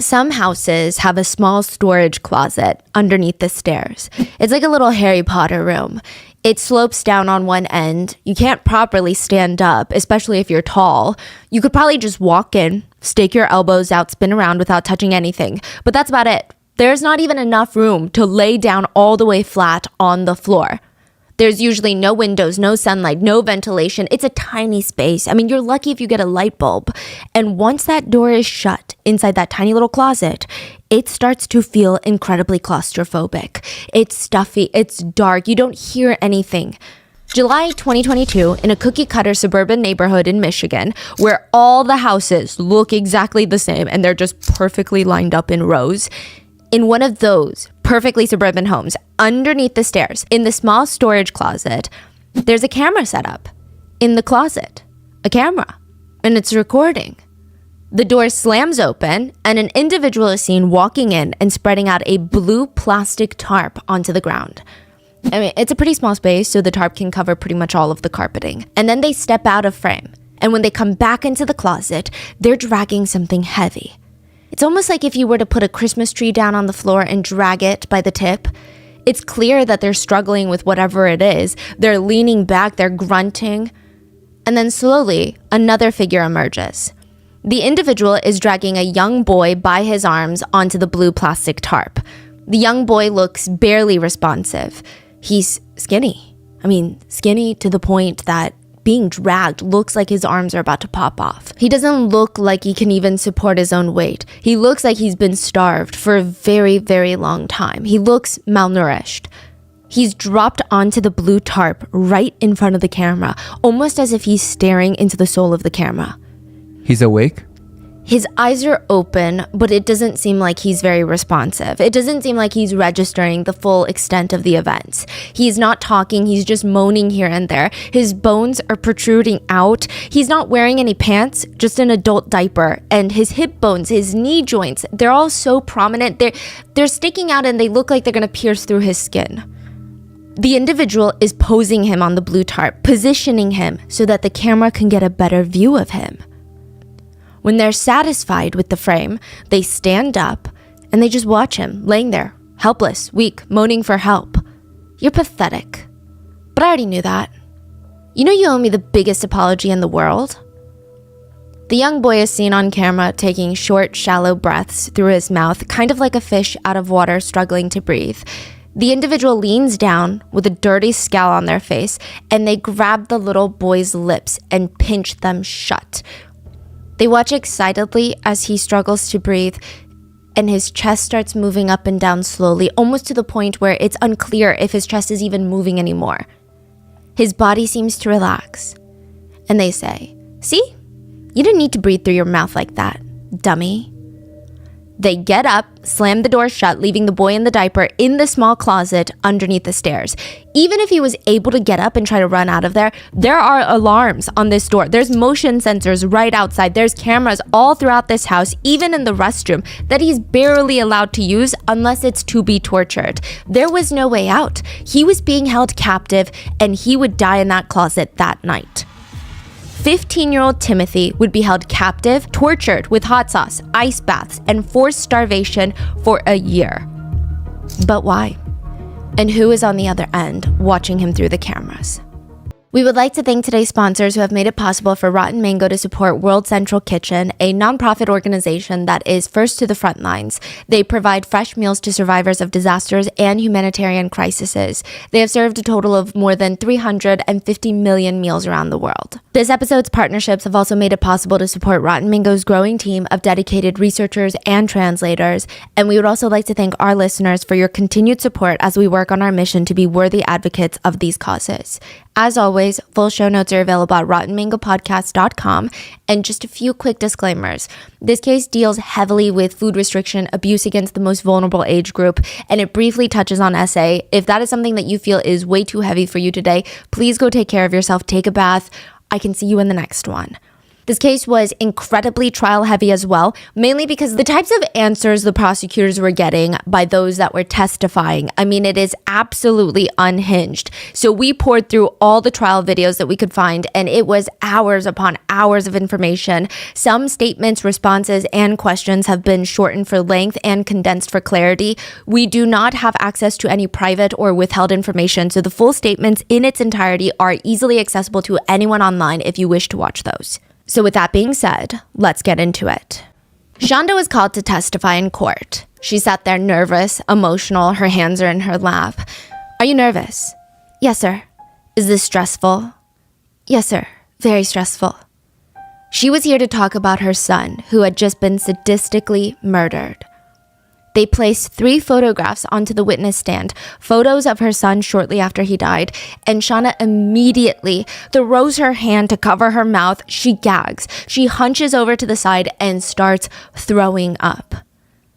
Some houses have a small storage closet underneath the stairs. It's like a little Harry Potter room. It slopes down on one end. You can't properly stand up, especially if you're tall. You could probably just walk in, stake your elbows out, spin around without touching anything. But that's about it. There's not even enough room to lay down all the way flat on the floor. There's usually no windows, no sunlight, no ventilation. It's a tiny space. I mean, you're lucky if you get a light bulb. And once that door is shut inside that tiny little closet, it starts to feel incredibly claustrophobic. It's stuffy, it's dark, you don't hear anything. July 2022, in a cookie-cutter suburban neighborhood in Michigan, where all the houses look exactly the same and they're just perfectly lined up in rows, in one of those perfectly suburban homes, underneath the stairs, in the small storage closet, there's a camera set up. In the closet, a camera, and it's recording. The door slams open, and an individual is seen walking in and spreading out a blue plastic tarp onto the ground. I mean, it's a pretty small space, so the tarp can cover pretty much all of the carpeting. And then they step out of frame, and when they come back into the closet, they're dragging something heavy. It's almost like if you were to put a Christmas tree down on the floor and drag it by the tip. It's clear that they're struggling with whatever it is. They're leaning back, they're grunting. And then slowly, another figure emerges. The individual is dragging a young boy by his arms onto the blue plastic tarp. The young boy looks barely responsive. He's skinny. I mean, skinny to the point that being dragged looks like his arms are about to pop off. He doesn't look like he can even support his own weight. He looks like he's been starved for a very, very long time. He looks malnourished. He's dropped onto the blue tarp right in front of the camera, almost as if he's staring into the soul of the camera. He's awake? His eyes are open, but it doesn't seem like he's very responsive. It doesn't seem like he's registering the full extent of the events. He's not talking, he's just moaning here and there. His bones are protruding out. He's not wearing any pants, just an adult diaper. And his hip bones, his knee joints, they're all so prominent. They're sticking out and they look like they're gonna pierce through his skin. The individual is posing him on the blue tarp, positioning him so that the camera can get a better view of him. When they're satisfied with the frame, they stand up and they just watch him laying there, helpless, weak, moaning for help. You're pathetic. But I already knew that. You know you owe me the biggest apology in the world? The young boy is seen on camera taking short, shallow breaths through his mouth, kind of like a fish out of water struggling to breathe. The individual leans down with a dirty scowl on their face, and they grab the little boy's lips and pinch them shut. They watch excitedly as he struggles to breathe, and his chest starts moving up and down slowly, almost to the point where it's unclear if his chest is even moving anymore. His body seems to relax, and they say, "See? You didn't need to breathe through your mouth like that, dummy." They get up, slam the door shut, leaving the boy in the diaper in the small closet underneath the stairs. Even if he was able to get up and try to run out of there are alarms on this door. There's motion sensors right outside. There's cameras all throughout this house, even in the restroom, that he's barely allowed to use unless it's to be tortured. There was no way out. He was being held captive, and he would die in that closet that night. 15-year-old Timothy would be held captive, tortured with hot sauce, ice baths, and forced starvation for a year. But why? And who is on the other end watching him through the cameras? We would like to thank today's sponsors who have made it possible for Rotten Mango to support World Central Kitchen, a nonprofit organization that is first to the front lines. They provide fresh meals to survivors of disasters and humanitarian crises. They have served a total of more than 350 million meals around the world. This episode's partnerships have also made it possible to support Rotten Mango's growing team of dedicated researchers and translators. And we would also like to thank our listeners for your continued support as we work on our mission to be worthy advocates of these causes. As always, full show notes are available at rottenmangopodcast.com. And just a few quick disclaimers. This case deals heavily with food restriction, abuse against the most vulnerable age group, and it briefly touches on SA. If that is something that you feel is way too heavy for you today, please go take care of yourself, take a bath. I can see you in the next one. This case was incredibly trial heavy as well, mainly because the types of answers the prosecutors were getting by those that were testifying, I mean, it is absolutely unhinged. So we poured through all the trial videos that we could find, and it was hours upon hours of information. Some statements, responses, and questions have been shortened for length and condensed for clarity. We do not have access to any private or withheld information, so the full statements in its entirety are easily accessible to anyone online if you wish to watch those. So with that being said, let's get into it. Shonda was called to testify in court. She sat there nervous, emotional, her hands are in her lap. Are you nervous? Yes, sir. Is this stressful? Yes, sir. Very stressful. She was here to talk about her son, who had just been sadistically murdered. They placed 3 photographs onto the witness stand, photos of her son shortly after he died, and Shauna immediately throws her hand to cover her mouth. She gags. She hunches over to the side and starts throwing up.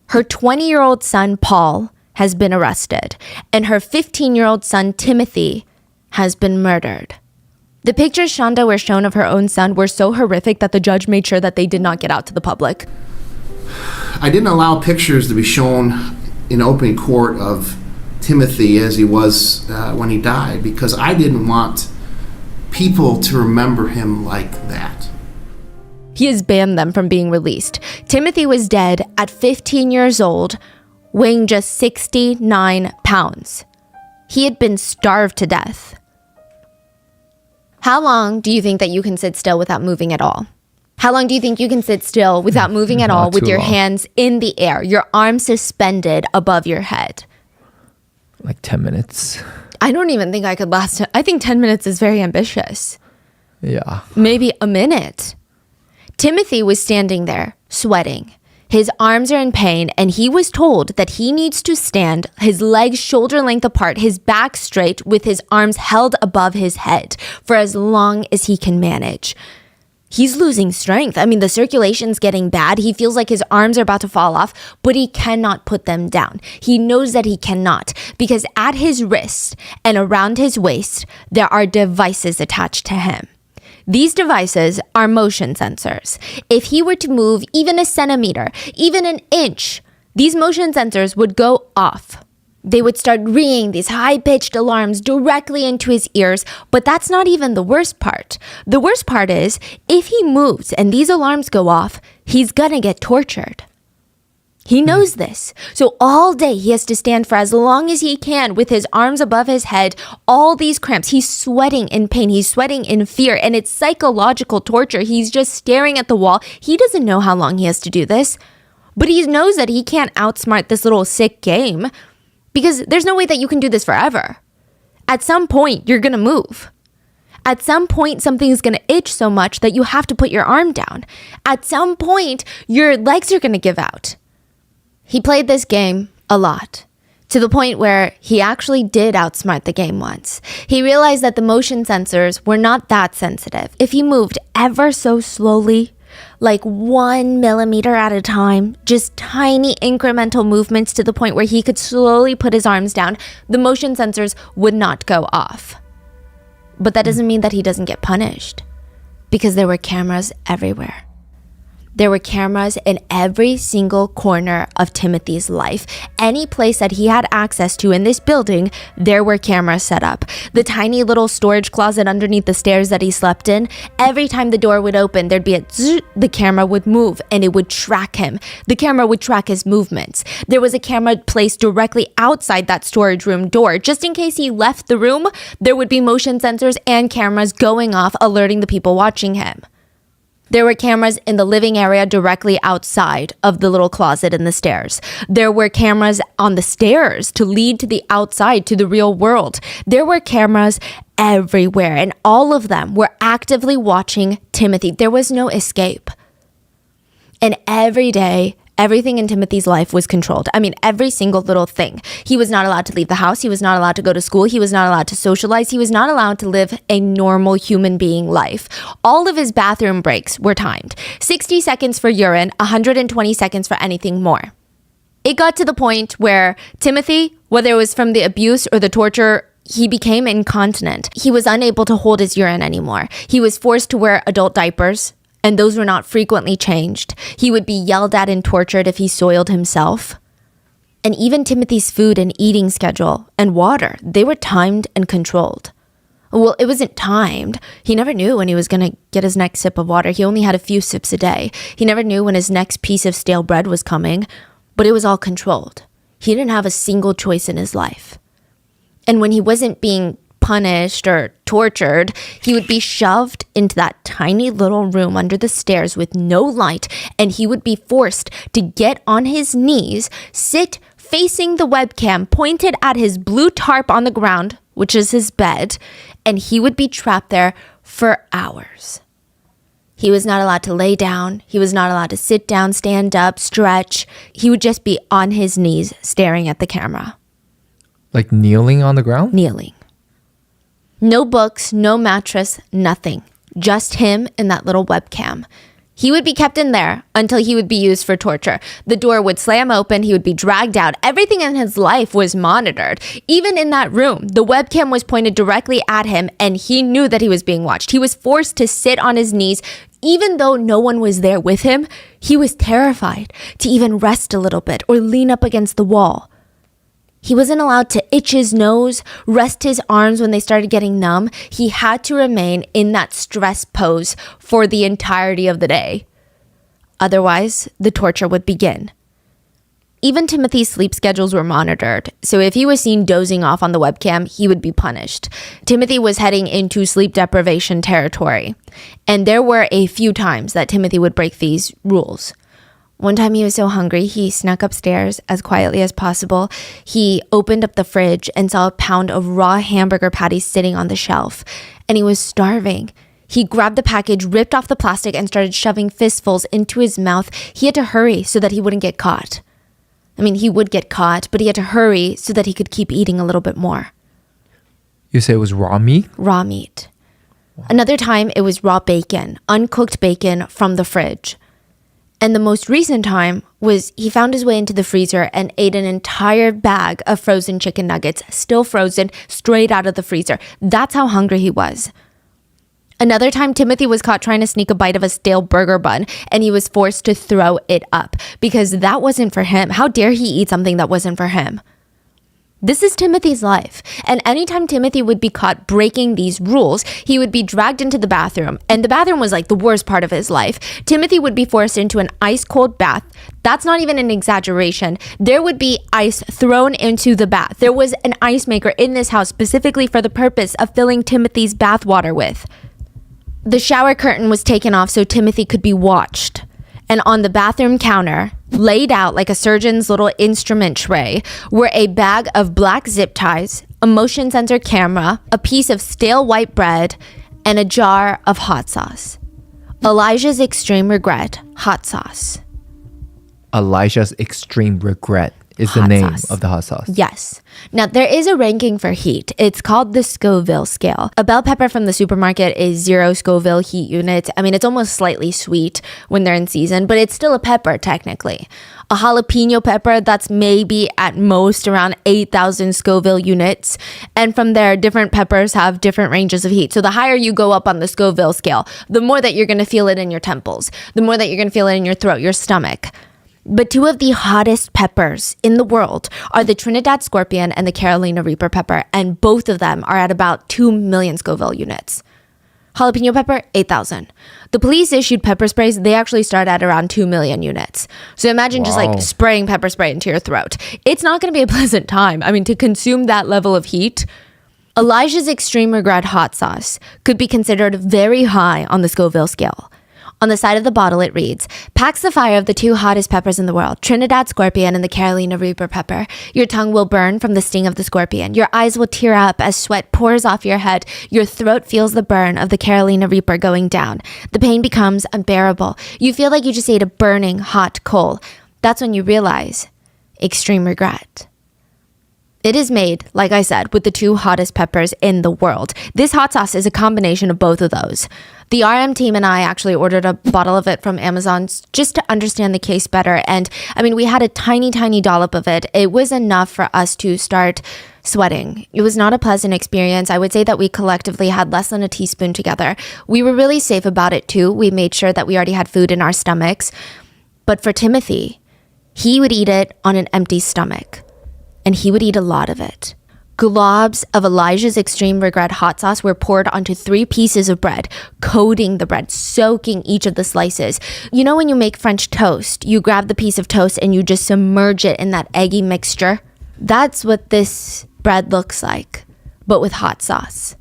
Her 20-year-old son, Paul, has been arrested, and her 15-year-old son, Timothy, has been murdered. The pictures Shonda were shown of her own son were so horrific that the judge made sure that they did not get out to the public. I didn't allow pictures to be shown in open court of Timothy as he was when he died, because I didn't want people to remember him like that. He has banned them from being released. Timothy was dead at 15 years old, weighing just 69 pounds. He had been starved to death. How long do you think that you can sit still without moving at all? How long do you think you can sit still without moving at all with your hands in the air, your arms suspended above your head? Like 10 minutes. I don't even think I could last. I think 10 minutes is very ambitious. Yeah. Maybe a minute. Timothy was standing there, sweating. His arms are in pain, and he was told that he needs to stand, his legs shoulder length apart, his back straight, with his arms held above his head for as long as he can manage. He's losing strength. I mean, the circulation's getting bad. He feels like his arms are about to fall off, but he cannot put them down. He knows that he cannot, because at his wrist and around his waist, there are devices attached to him. These devices are motion sensors. If he were to move even a centimeter, even an inch, these motion sensors would go off. They would start ringing these high-pitched alarms directly into his ears, but that's not even the worst part. The worst part is, if he moves and these alarms go off, he's gonna get tortured. He knows this. So all day he has to stand for as long as he can with his arms above his head, all these cramps. He's sweating in pain. He's sweating in fear, and it's psychological torture. He's just staring at the wall. He doesn't know how long he has to do this, but he knows that he can't outsmart this little sick game, because there's no way that you can do this forever. At some point, you're gonna move. At some point, something's gonna itch so much that you have to put your arm down. At some point, your legs are gonna give out. He played this game a lot, to the point where he actually did outsmart the game once. He realized that the motion sensors were not that sensitive. If he moved ever so slowly, like 1 millimeter at a time, just tiny incremental movements to the point where he could slowly put his arms down, the motion sensors would not go off. But that doesn't mean that he doesn't get punished, because there were cameras everywhere. There were cameras in every single corner of Timothy's life. Any place that he had access to in this building, there were cameras set up. The tiny little storage closet underneath the stairs that he slept in, every time the door would open, there'd be a zzz, the camera would move and it would track him. The camera would track his movements. There was a camera placed directly outside that storage room door. Just in case he left the room, there would be motion sensors and cameras going off, alerting the people watching him. There were cameras in the living area directly outside of the little closet in the stairs. There were cameras on the stairs to lead to the outside, to the real world. There were cameras everywhere, and all of them were actively watching Timothy. There was no escape. And every day, everything in Timothy's life was controlled. I mean, every single little thing. He was not allowed to leave the house. He was not allowed to go to school. He was not allowed to socialize. He was not allowed to live a normal human being life. All of his bathroom breaks were timed. 60 seconds for urine, 120 seconds for anything more. It got to the point where Timothy, whether it was from the abuse or the torture, he became incontinent. He was unable to hold his urine anymore. He was forced to wear adult diapers and those were not frequently changed. He would be yelled at and tortured if he soiled himself. And even Timothy's food and eating schedule and water, they were timed and controlled. Well, it wasn't timed. He never knew when he was going to get his next sip of water. He only had a few sips a day. He never knew when his next piece of stale bread was coming, but it was all controlled. He didn't have a single choice in his life. And when he wasn't being punished or tortured, he would be shoved into that tiny little room under the stairs with no light, and he would be forced to get on his knees, sit facing the webcam pointed at his blue tarp on the ground, which is his bed, and he would be trapped there for hours. He was not allowed to lay down. He was not allowed to sit down, stand up, stretch. He would just be on his knees staring at the camera. Like kneeling on the ground? Kneeling. No books, no mattress, nothing. Just him and that little webcam. He would be kept in there until he would be used for torture. The door would slam open. He would be dragged out. Everything in his life was monitored. Even in that room, the webcam was pointed directly at him, and he knew that he was being watched. He was forced to sit on his knees. Even though no one was there with him, he was terrified to even rest a little bit or lean up against the wall. He wasn't allowed to itch his nose, rest his arms when they started getting numb. He had to remain in that stress pose for the entirety of the day. Otherwise, the torture would begin. Even Timothy's sleep schedules were monitored, so if he was seen dozing off on the webcam, he would be punished. Timothy was heading into sleep deprivation territory, and there were a few times that Timothy would break these rules. One time he was so hungry, he snuck upstairs as quietly as possible. He opened up the fridge and saw a pound of raw hamburger patties sitting on the shelf, and he was starving. He grabbed the package, ripped off the plastic, and started shoving fistfuls into his mouth. He had to hurry so that he wouldn't get caught. I mean, he would get caught, but he had to hurry so that he could keep eating a little bit more. You say it was raw meat? Raw meat. Wow. Another time, it was raw bacon, uncooked bacon from the fridge. And the most recent time was he found his way into the freezer and ate an entire bag of frozen chicken nuggets, still frozen, straight out of the freezer. That's how hungry he was. Another time, Timothy was caught trying to sneak a bite of a stale burger bun, and he was forced to throw it up because that wasn't for him. How dare he eat something that wasn't for him? This is Timothy's life. And anytime Timothy would be caught breaking these rules, he would be dragged into the bathroom. And the bathroom was like the worst part of his life. Timothy would be forced into an ice cold bath. That's not even an exaggeration. There would be ice thrown into the bath. There was an ice maker in this house specifically for the purpose of filling Timothy's bath water with. The shower curtain was taken off so Timothy could be watched. And on the bathroom counter, laid out like a surgeon's little instrument tray, were a bag of black zip ties, a motion sensor camera, a piece of stale white bread, and a jar of hot sauce. Elijah's Extreme Regret hot sauce. Elijah's Extreme Regret is the Hot name sauce. of the hot sauce. Yes. Now, there is a ranking for heat. It's called the Scoville scale. A bell pepper from the supermarket is 0 Scoville heat units. I mean, it's almost slightly sweet when they're in season, but it's still a pepper technically. A jalapeno pepper, that's maybe at most around 8,000 Scoville units. And from there, different peppers have different ranges of heat. So the higher you go up on the Scoville scale, the more that you're going to feel it in your temples, the more that you're going to feel it in your throat, your stomach. But two of the hottest peppers in the world are the Trinidad Scorpion and the Carolina Reaper pepper, and both of them are at about 2 million Scoville units. Jalapeno pepper, 8,000. The police issued pepper sprays. They actually start at around 2 million units. So imagine just like spraying pepper spray into your throat. It's not going to be a pleasant time. I mean, to consume that level of heat. Elijah's Extreme Regret hot sauce could be considered very high on the Scoville scale. On the side of the bottle, it reads, "Packs the fire of the two hottest peppers in the world, Trinidad Scorpion and the Carolina Reaper pepper. Your tongue will burn from the sting of the scorpion. Your eyes will tear up as sweat pours off your head. Your throat feels the burn of the Carolina Reaper going down. The pain becomes unbearable. You feel like you just ate a burning hot coal. That's when you realize extreme regret." It is made, like I said, with the two hottest peppers in the world. This hot sauce is a combination of both of those. The RM team and I actually ordered a bottle of it from Amazon just to understand the case better. And I mean, we had a tiny, tiny dollop of it. It was enough for us to start sweating. It was not a pleasant experience. I would say that we collectively had less than a teaspoon together. We were really safe about it too. We made sure that we already had food in our stomachs. But for Timothy, he would eat it on an empty stomach. And he would eat a lot of it. Globs of Elijah's Extreme Regret hot sauce were poured onto 3 pieces of bread, coating the bread, soaking each of the slices. You know when you make French toast, you grab the piece of toast and you just submerge it in that eggy mixture? That's what this bread looks like, but with hot sauce.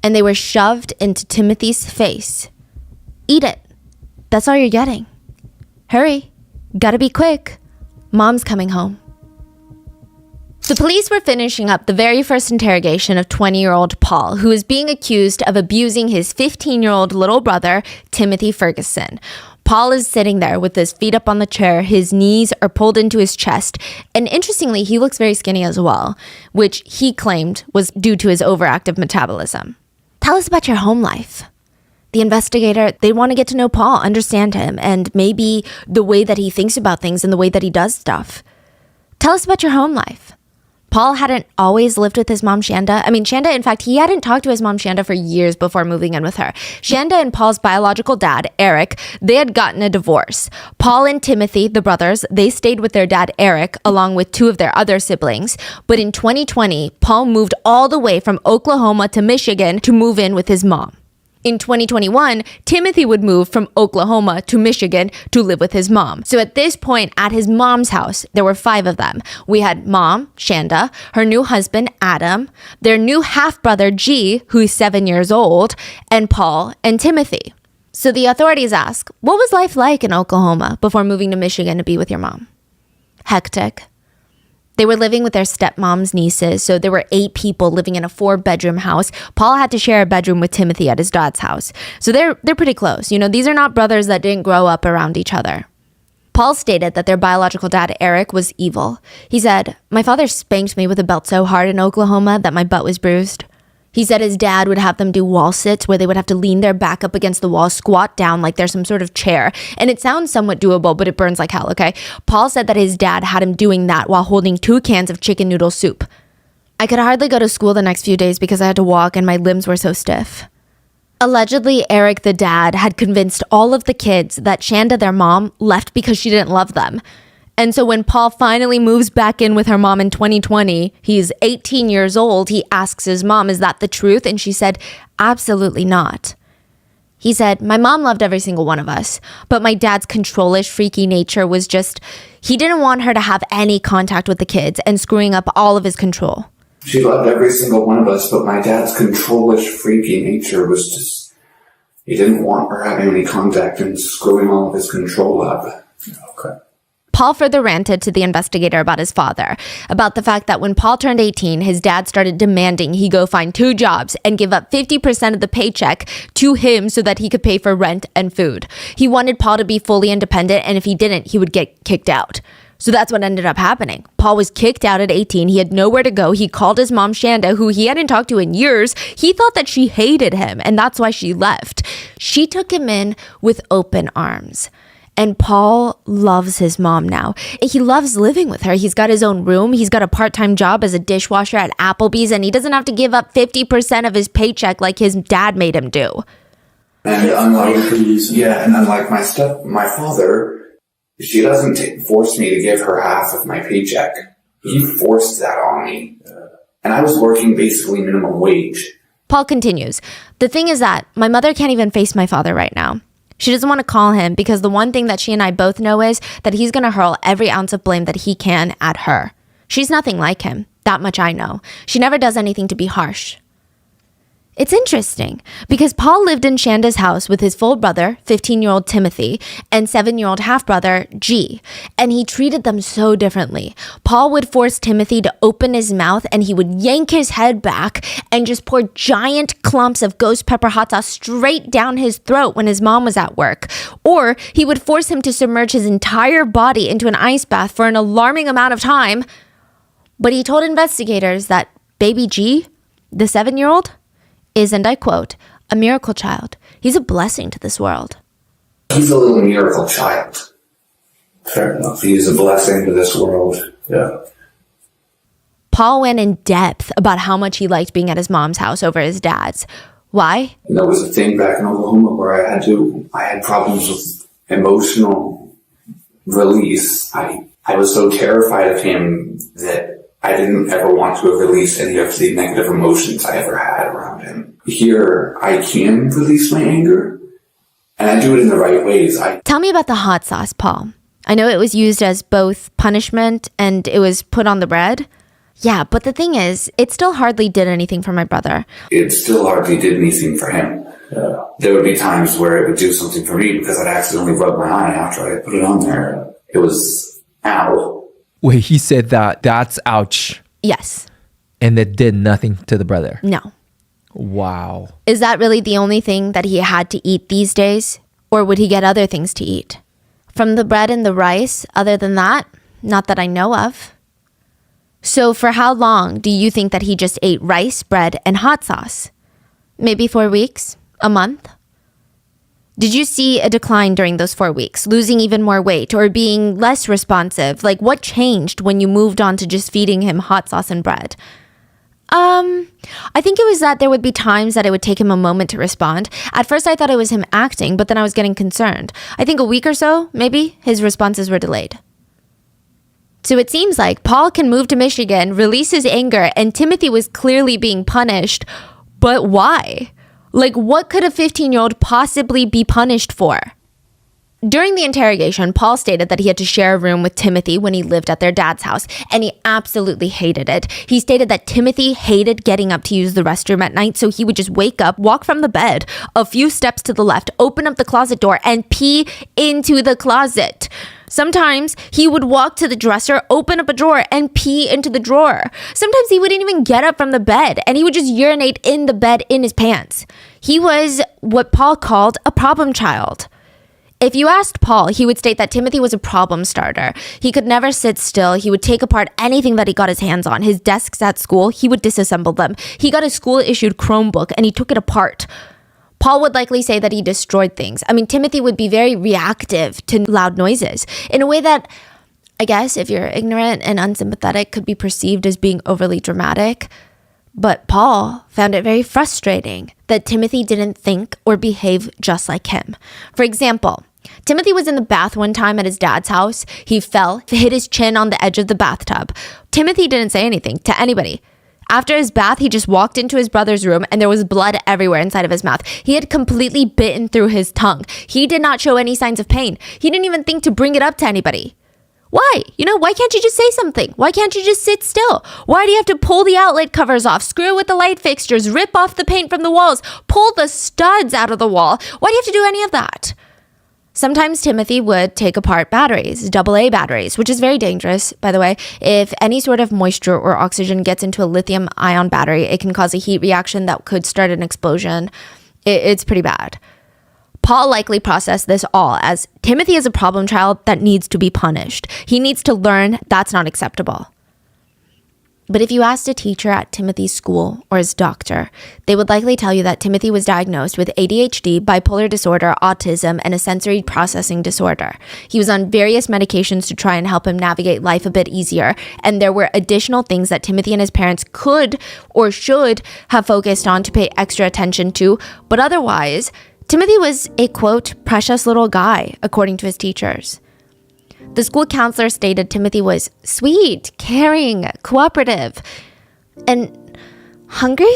And they were shoved into Timothy's face. Eat it. That's all you're getting. Hurry. Gotta be quick. Mom's coming home. The police were finishing up the very first interrogation of 20-year-old Paul, who is being accused of abusing his 15-year-old little brother, Timothy Ferguson. Paul is sitting there with his feet up on the chair, his knees are pulled into his chest, and interestingly, he looks very skinny as well, which he claimed was due to his overactive metabolism. Tell us about your home life. The investigator, they want to get to know Paul, understand him, and maybe the way that he thinks about things and the way that he does stuff. Tell us about your home life. Paul hadn't always lived with his mom, Shanda. Shanda, in fact, he hadn't talked to his mom, Shanda, for years before moving in with her. Shanda and Paul's biological dad, Eric, they had gotten a divorce. Paul and Timothy, the brothers, they stayed with their dad, Eric, along with 2 of their other siblings. But in 2020, Paul moved all the way from Oklahoma to Michigan to move in with his mom. In 2021, Timothy would move from Oklahoma to Michigan to live with his mom. So at this point, at his mom's house, there were 5 of them. We had mom, Shanda, her new husband, Adam, their new half-brother, G, who's 7 years old, and Paul and Timothy. So the authorities ask, what was life like in Oklahoma before moving to Michigan to be with your mom? Hectic. They were living with their stepmom's nieces, so there were 8 people living in a 4-bedroom house. Paul had to share a bedroom with Timothy at his dad's house. So they're pretty close. You know, these are not brothers that didn't grow up around each other. Paul stated that their biological dad, Eric, was evil. He said, my father spanked me with a belt so hard in Oklahoma that my butt was bruised. He said his dad would have them do wall sits where they would have to lean their back up against the wall, squat down like there's some sort of chair. And it sounds somewhat doable, but it burns like hell, okay? Paul said that his dad had him doing that while holding 2 cans of chicken noodle soup. I could hardly go to school the next few days because I had to walk and my limbs were so stiff. Allegedly, Eric, the dad, had convinced all of the kids that Shanda, their mom, left because she didn't love them. And so when Paul finally moves back in with her mom in 2020, he's 18 years old, he asks his mom, is that the truth? And she said, absolutely not. He said, my mom loved every single one of us, but my dad's controlish, freaky nature was just, he didn't want her to have any contact with the kids and screwing up all of his control. She loved every single one of us, but my dad's controlish, freaky nature was just, he didn't want her having any contact and screwing all of his control up. Okay. Paul further ranted to the investigator about his father, about the fact that when Paul turned 18, his dad started demanding he go find 2 jobs and give up 50% of the paycheck to him so that he could pay for rent and food. He wanted Paul to be fully independent, and if he didn't, he would get kicked out. So that's what ended up happening. Paul was kicked out at 18. He had nowhere to go. He called his mom, Shanda, who he hadn't talked to in years. He thought that she hated him, and that's why she left. She took him in with open arms. And Paul loves his mom now. He loves living with her. He's got his own room. He's got a part-time job as a dishwasher at Applebee's, and he doesn't have to give up 50% of his paycheck like his dad made him do. And unlike my father, she doesn't force me to give her half of my paycheck. He forced that on me. And I was working basically minimum wage. Paul continues, the thing is that my mother can't even face my father right now. She doesn't want to call him because the one thing that she and I both know is that he's going to hurl every ounce of blame that he can at her. She's nothing like him. That much I know. She never does anything to be harsh. It's interesting because Paul lived in Shanda's house with his full brother, 15-year-old Timothy, and 7-year-old half-brother, G, and he treated them so differently. Paul would force Timothy to open his mouth and he would yank his head back and just pour giant clumps of ghost pepper hot sauce straight down his throat when his mom was at work. Or he would force him to submerge his entire body into an ice bath for an alarming amount of time. But he told investigators that baby G, the 7-year-old, is, and I quote, a miracle child. He's a blessing to this world. He's a little miracle child. Fair enough. He's a blessing to this world. Yeah. Paul went in depth about how much he liked being at his mom's house over his dad's. Why? And there was a thing back in Oklahoma where I had problems with emotional release. I was so terrified of him that I didn't ever want to release any of the negative emotions I ever had around him. Here, I can release my anger, and I do it in the right ways. Tell me about the hot sauce, Paul. I know it was used as both punishment and it was put on the bread. Yeah, but the thing is, it still hardly did anything for my brother. It still hardly did anything for him. There would be times where it would do something for me because I'd accidentally rub my eye after I put it on there. It was, ow. Wait, he said that's ouch. Yes. And it did nothing to the brother. No. Wow. Is that really the only thing that he had to eat these days? Or would he get other things to eat? From the bread and the rice, other than that, not that I know of. So for how long do you think that he just ate rice, bread, and hot sauce? Maybe 4 weeks? A month? Did you see a decline during those 4 weeks, losing even more weight or being less responsive? Like, what changed when you moved on to just feeding him hot sauce and bread? I think it was that there would be times that it would take him a moment to respond. At first, I thought it was him acting, but then I was getting concerned. I think a week or so, maybe, his responses were delayed. So it seems like Paul can move to Michigan, release his anger, and Timothy was clearly being punished. But why? Like, what could a 15-year-old possibly be punished for? During the interrogation, Paul stated that he had to share a room with Timothy when he lived at their dad's house, and he absolutely hated it. He stated that Timothy hated getting up to use the restroom at night, so he would just wake up, walk from the bed, a few steps to the left, open up the closet door, and pee into the closet. Sometimes he would walk to the dresser, open up a drawer, and pee into the drawer. Sometimes he wouldn't even get up from the bed, and he would just urinate in the bed in his pants. He was what Paul called a problem child. If you asked Paul, he would state that Timothy was a problem starter. He could never sit still. He would take apart anything that he got his hands on. His desks at school, he would disassemble them. He got a school-issued Chromebook, and he took it apart. Paul would likely say that he destroyed things. I mean, Timothy would be very reactive to loud noises in a way that, I guess, if you're ignorant and unsympathetic, could be perceived as being overly dramatic. But Paul found it very frustrating that Timothy didn't think or behave just like him. For example, Timothy was in the bath one time at his dad's house. He fell, hit his chin on the edge of the bathtub. Timothy didn't say anything to anybody. After his bath, he just walked into his brother's room and there was blood everywhere inside of his mouth. He had completely bitten through his tongue. He did not show any signs of pain. He didn't even think to bring it up to anybody. Why? Why can't you just say something? Why can't you just sit still? Why do you have to pull the outlet covers off, screw with the light fixtures, rip off the paint from the walls, pull the studs out of the wall? Why do you have to do any of that? Sometimes Timothy would take apart batteries, AA batteries, which is very dangerous, by the way. If any sort of moisture or oxygen gets into a lithium-ion battery, it can cause a heat reaction that could start an explosion. It's pretty bad. Paul likely processed this all as Timothy is a problem child that needs to be punished. He needs to learn that's not acceptable. But if you asked a teacher at Timothy's school or his doctor, they would likely tell you that Timothy was diagnosed with ADHD, bipolar disorder, autism, and a sensory processing disorder. He was on various medications to try and help him navigate life a bit easier, and there were additional things that Timothy and his parents could or should have focused on to pay extra attention to, but otherwise, Timothy was a, quote, precious little guy, according to his teachers. The school counselor stated Timothy was sweet, caring, cooperative, and hungry.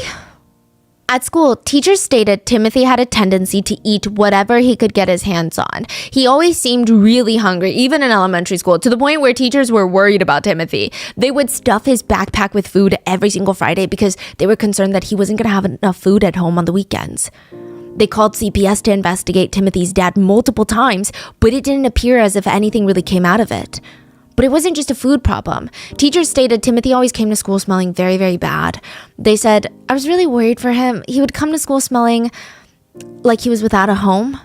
At school, teachers stated Timothy had a tendency to eat whatever he could get his hands on. He always seemed really hungry, even in elementary school, to the point where teachers were worried about Timothy. They would stuff his backpack with food every single Friday because they were concerned that he wasn't going to have enough food at home on the weekends. They called CPS to investigate Timothy's dad multiple times, but it didn't appear as if anything really came out of it. But it wasn't just a food problem. Teachers stated Timothy always came to school smelling very, very bad. They said, I was really worried for him. He would come to school smelling like he was without a home.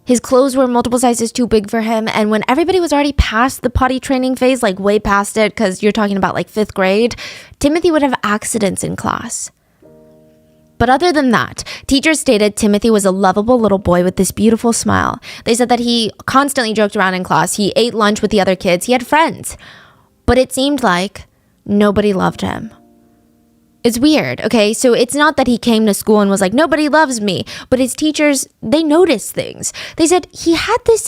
His clothes were multiple sizes too big for him, and when everybody was already past the potty training phase, like way past it, because you're talking about like 5th grade, Timothy would have accidents in class. But other than that, teachers stated Timothy was a lovable little boy with this beautiful smile. They said that he constantly joked around in class. He ate lunch with the other kids. He had friends. But it seemed like nobody loved him. It's weird, okay? So it's not that he came to school and was like, nobody loves me. But his teachers, they noticed things. They said he had this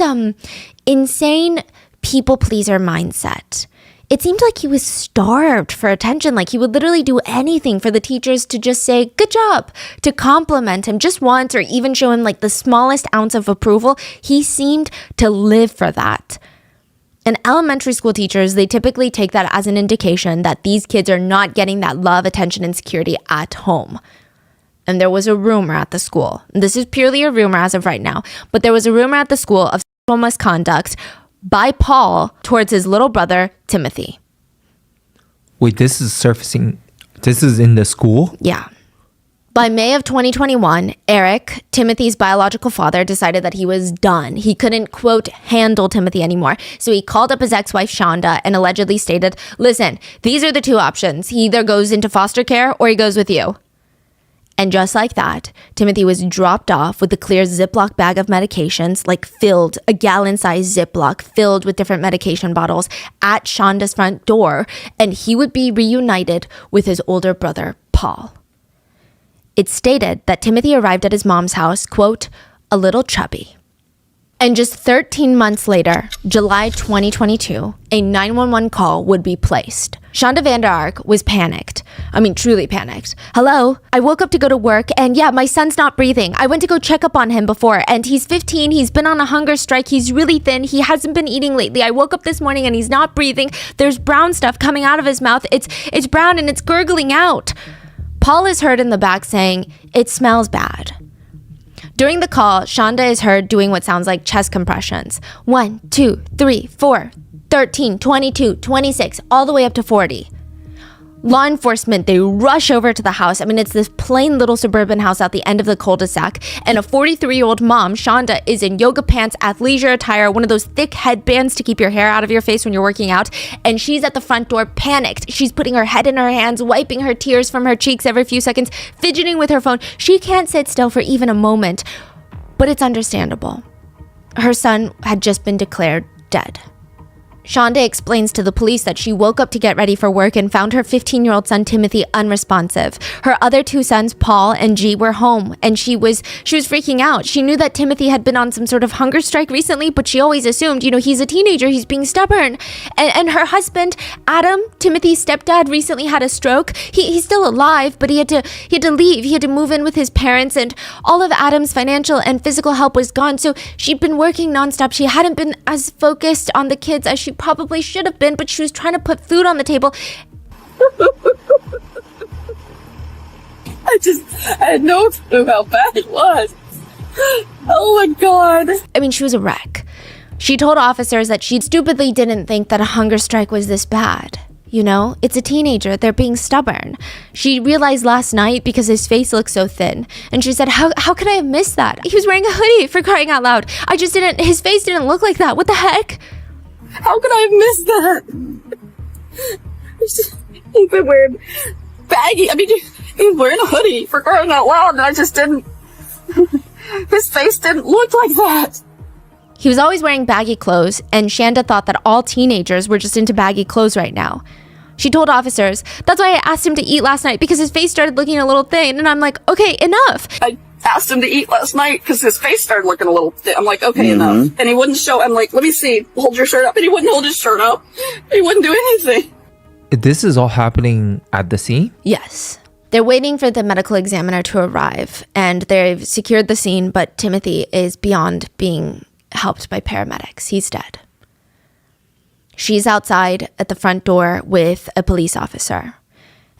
insane people pleaser mindset. It seemed like he was starved for attention. Like he would literally do anything for the teachers to just say, good job, to compliment him just once or even show him like the smallest ounce of approval. He seemed to live for that. And elementary school teachers, they typically take that as an indication that these kids are not getting that love, attention, and security at home. And there was a rumor at the school. This is purely a rumor as of right now, but there was a rumor at the school of sexual misconduct by Paul towards his little brother, Timothy. Wait, this is surfacing. This is in the school? Yeah. By May of 2021, Eric, Timothy's biological father, decided that he was done. He couldn't, quote, handle Timothy anymore. So he called up his ex-wife, Shonda, and allegedly stated, listen, these are the two options. He either goes into foster care or he goes with you. And just like that, Timothy was dropped off with a clear Ziploc bag of medications, like filled, a gallon-sized Ziploc filled with different medication bottles at Shonda's front door, and he would be reunited with his older brother, Paul. It stated that Timothy arrived at his mom's house, quote, a little chubby. And just 13 months later, July 2022, a 911 call would be placed. Shonda Vander Ark was panicked. I mean, truly panicked. Hello? I woke up to go to work and yeah, my son's not breathing. I went to go check up on him before and he's 15. He's been on a hunger strike. He's really thin. He hasn't been eating lately. I woke up this morning and he's not breathing. There's brown stuff coming out of his mouth. It's brown and it's gurgling out. Paul is heard in the back saying, it smells bad. During the call, Shonda is heard doing what sounds like chest compressions. 1, 2, 3, 4, 13, 22, 26, all the way up to 40. Law enforcement, they rush over to the house. I mean, it's this plain little suburban house at the end of the cul-de-sac. And a 43-year-old mom, Shonda, is in yoga pants, athleisure attire, one of those thick headbands to keep your hair out of your face when you're working out. And she's at the front door, panicked. She's putting her head in her hands, wiping her tears from her cheeks every few seconds, fidgeting with her phone. She can't sit still for even a moment. But it's understandable. Her son had just been declared dead. Shonda explains to the police that she woke up to get ready for work and found her 15-year-old son Timothy unresponsive. Her other two sons, Paul and G, were home, and she was freaking out. She knew that Timothy had been on some sort of hunger strike recently, but she always assumed, he's a teenager, he's being stubborn. And her husband, Adam, Timothy's stepdad, recently had a stroke. He's still alive, but he had to leave. He had to move in with his parents, and all of Adam's financial and physical help was gone. So she'd been working nonstop. She hadn't been as focused on the kids as she probably should have been, but she was trying to put food on the table. I had no clue how bad it was. Oh my God. I mean, she was a wreck. She told officers that she stupidly didn't think that a hunger strike was this bad. It's a teenager. They're being stubborn. She realized last night because his face looked so thin. And she said, how could I have missed that? He was wearing a hoodie, for crying out loud. His face didn't look like that. What the heck? How could I have missed that? He's been wearing baggy. He was wearing a hoodie, for crying out loud, and I just didn't. His face didn't look like that. He was always wearing baggy clothes, and Shonda thought that all teenagers were just into baggy clothes right now. She told officers, that's why I asked him to eat last night, because his face started looking a little thin, and I'm like, okay, enough. I asked him to eat last night because his face started looking a little thin. I'm like, okay, enough. And he wouldn't show. I'm like, let me see. Hold your shirt up. And he wouldn't hold his shirt up. He wouldn't do anything. This is all happening at the scene? Yes. They're waiting for the medical examiner to arrive, and they've secured the scene, but Timothy is beyond being helped by paramedics. He's dead. She's outside at the front door with a police officer,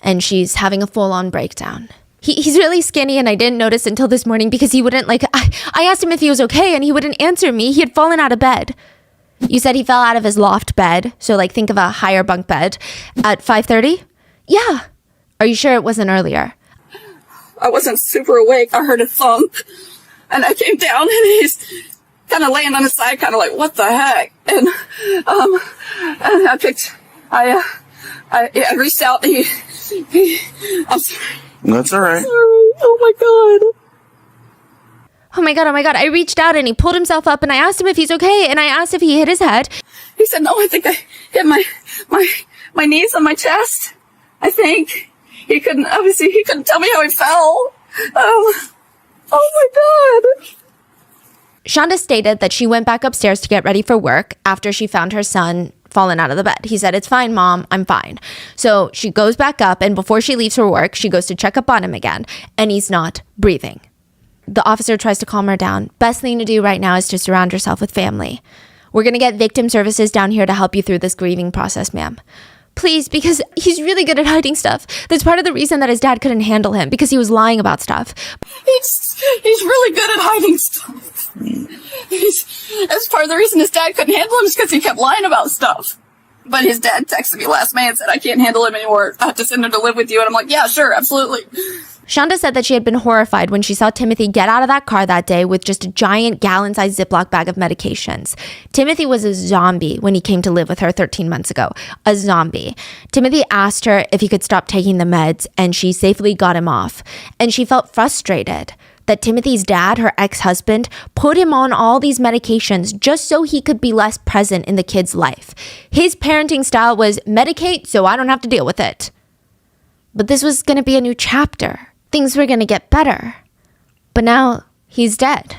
and she's having a full-on breakdown. He's really skinny, and I didn't notice until this morning because he wouldn't, I asked him if he was okay, and he wouldn't answer me. He had fallen out of bed. You said he fell out of his loft bed, so think of a higher bunk bed, at 5:30? Yeah. Are you sure it wasn't earlier? I wasn't super awake. I heard a thump, and I came down, and he's kind of laying on his side, kind of like, what the heck? And I reached out, and I'm sorry. That's all right. Sorry. Oh my God. Oh my God, I reached out and he pulled himself up and I asked him if he's okay and I asked if he hit his head. He said, no, I think I hit my knees on my chest. I think. He couldn't tell me how he fell. Oh my God. Shonda stated that she went back upstairs to get ready for work after she found her son fallen out of the bed. He said, it's fine, Mom, I'm fine. So she goes back up and before she leaves for work, she goes to check up on him again and he's not breathing. The officer tries to calm her down. Best thing to do right now is to surround yourself with family. We're going to get victim services down here to help you through this grieving process, ma'am. Please, because he's really good at hiding stuff. That's part of the reason that his dad couldn't handle him, because he was lying about stuff. He's really good at hiding stuff. That's part of the reason his dad couldn't handle him is because he kept lying about stuff. But his dad texted me last May and said, I can't handle him anymore. I have to send him to live with you. And I'm like, yeah, sure, absolutely. Shonda said that she had been horrified when she saw Timothy get out of that car that day with just a giant gallon-sized Ziploc bag of medications. Timothy was a zombie when he came to live with her 13 months ago. A zombie. Timothy asked her if he could stop taking the meds, and she safely got him off. And she felt frustrated that Timothy's dad, her ex-husband, put him on all these medications just so he could be less present in the kid's life. His parenting style was medicate so I don't have to deal with it. But this was going to be a new chapter. Things were going to get better. But now he's dead.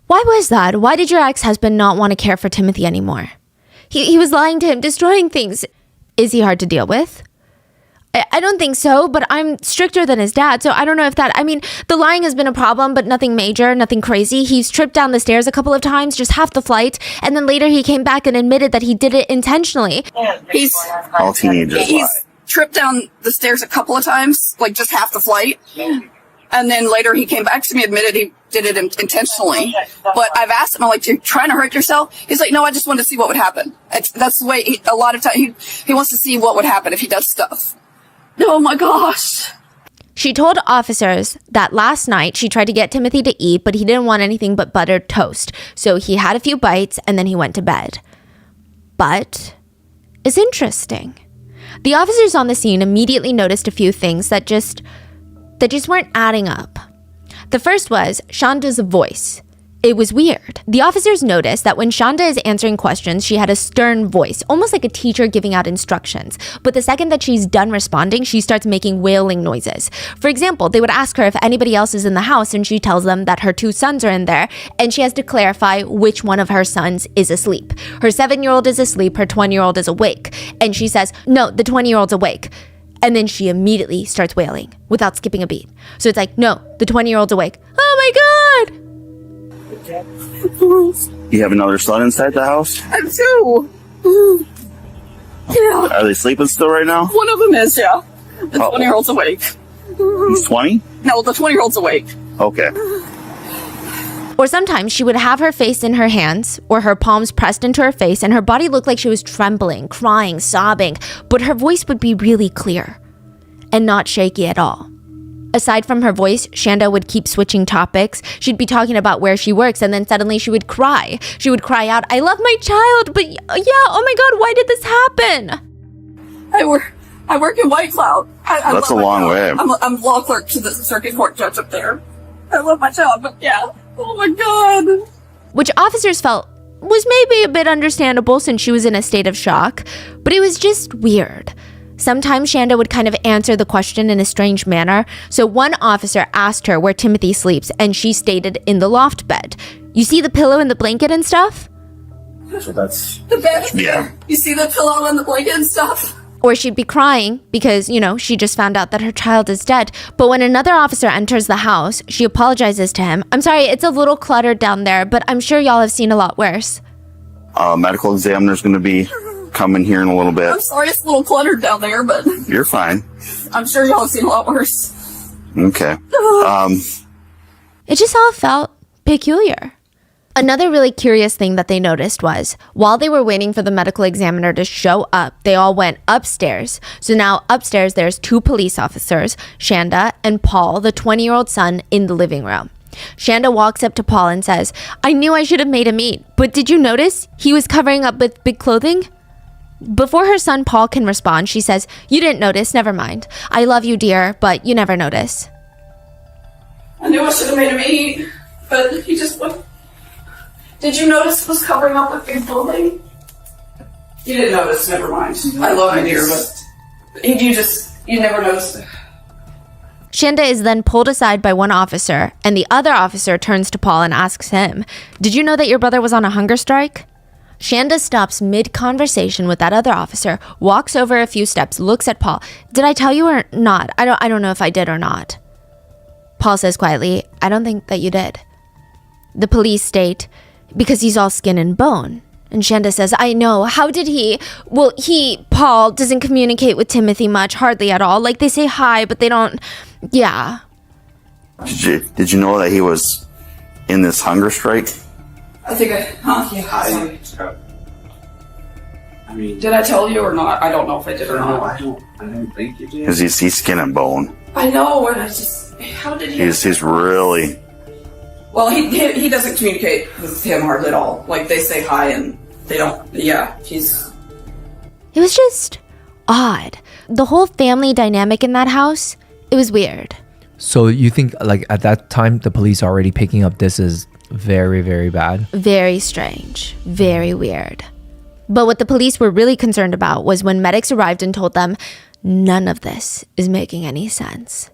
Why was that? Why did your ex-husband not want to care for Timothy anymore? He was lying to him, destroying things. Is he hard to deal with? I don't think so, but I'm stricter than his dad, so I don't know if that... I mean, the lying has been a problem, but nothing major, nothing crazy. He's tripped down the stairs a couple of times, just half the flight, and then later he came back and admitted that he did it intentionally. All teenagers lie. Tripped down the stairs a couple of times, like just half the flight. And then later he came back to me, admitted he did it intentionally. But I've asked him, I'm like, you're trying to hurt yourself? He's like, no, I just wanted to see what would happen. That's the way a lot of times he wants to see what would happen if he does stuff. Oh my gosh. She told officers that last night she tried to get Timothy to eat, but he didn't want anything but buttered toast. So he had a few bites and then he went to bed. But it's interesting. The officers on the scene immediately noticed a few things that just weren't adding up. The first was Shonda's voice. It was weird. The officers noticed that when Shonda is answering questions, she had a stern voice, almost like a teacher giving out instructions. But the second that she's done responding, she starts making wailing noises. For example, they would ask her if anybody else is in the house, and she tells them that her 2 sons are in there, and she has to clarify which one of her sons is asleep. Her 7-year-old is asleep, her 20-year-old is awake. And she says, no, the 20-year-old's awake. And then she immediately starts wailing without skipping a beat. So it's like, no, the 20-year-old's awake. Oh my God! You have another son inside the house? I do. Yeah. Are they sleeping still right now? One of them is, yeah. The 20-year-old's awake. He's 20? No, the 20-year-old's awake. Okay. Or sometimes she would have her face in her hands or her palms pressed into her face and her body looked like she was trembling, crying, sobbing, but her voice would be really clear and not shaky at all. Aside from her voice, Shonda would keep switching topics. She'd be talking about where she works and then suddenly she would cry. She would cry out, I love my child, but yeah, oh my God, why did this happen? I work in White Cloud. That's a long way. I'm law clerk to the circuit court judge up there. I love my child, but yeah. Oh my God. Which officers felt was maybe a bit understandable since she was in a state of shock, but it was just weird. Sometimes Shonda would kind of answer the question in a strange manner. So one officer asked her where Timothy sleeps, and she stated in the loft bed. You see the pillow and the blanket and stuff? So that's... The bed? Yeah. You see the pillow and the blanket and stuff? Or she'd be crying because, she just found out that her child is dead. But when another officer enters the house, she apologizes to him. I'm sorry, it's a little cluttered down there, but I'm sure y'all have seen a lot worse. Medical examiner's going to be coming here in a little bit. I'm sorry, it's a little cluttered down there, but... You're fine. I'm sure y'all have seen a lot worse. Okay. It just all felt peculiar. Another really curious thing that they noticed was, while they were waiting for the medical examiner to show up, they all went upstairs. So now upstairs, there's 2 police officers, Shonda and Paul, the 20-year-old son, in the living room. Shonda walks up to Paul and says, I knew I should have made him eat, but did you notice he was covering up with big clothing? Before her son Paul can respond, she says, you didn't notice, never mind. I love you, dear, but you never notice. I knew I should have made him eat. But he just went. Did you notice it was covering up with big building? You didn't notice, never mind. I love you, dear, but you never noticed. Shanda is then pulled aside by one officer, and the other officer turns to Paul and asks him, "Did you know that your brother was on a hunger strike?" Shanda stops mid-conversation with that other officer, walks over a few steps, looks at Paul. "Did I tell you or not? I don't know if I did or not." Paul says quietly, "I don't think that you did." The police state, "Because he's all skin and bone." And Shanda says, "I know. How did he? Well, Paul, doesn't communicate with Timothy much, hardly at all. Like, they say hi, but they don't, yeah." Did you know that he was in this hunger strike? I think I mean, did I tell you or not? I don't know if I did or not. I don't think you did. Because he's skin and bone. I know, and how did he? He's really... Well, he doesn't communicate with him hardly at all. Like, they say hi and they don't, yeah, he's... It was just odd. The whole family dynamic in that house, it was weird. So you think like at that time the police are already picking up this is very, very bad? Very strange. Very weird. But what the police were really concerned about was when medics arrived and told them, none of this is making any sense.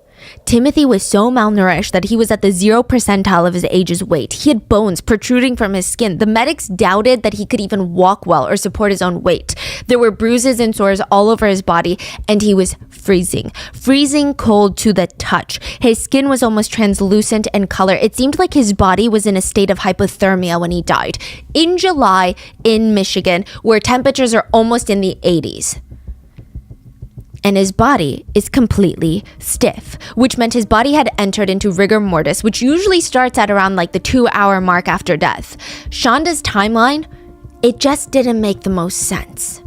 Timothy was so malnourished that he was at the 0th percentile of his age's weight. He had bones protruding from his skin. The medics doubted that he could even walk well or support his own weight. There were bruises and sores all over his body, and he was freezing cold to the touch. His skin was almost translucent in color. It seemed like his body was in a state of hypothermia when he died. In July, in Michigan, where temperatures are almost in the 80s. And his body is completely stiff, which meant his body had entered into rigor mortis, which usually starts at around like the 2-hour mark after death. Shanda's timeline, it just didn't make the most sense.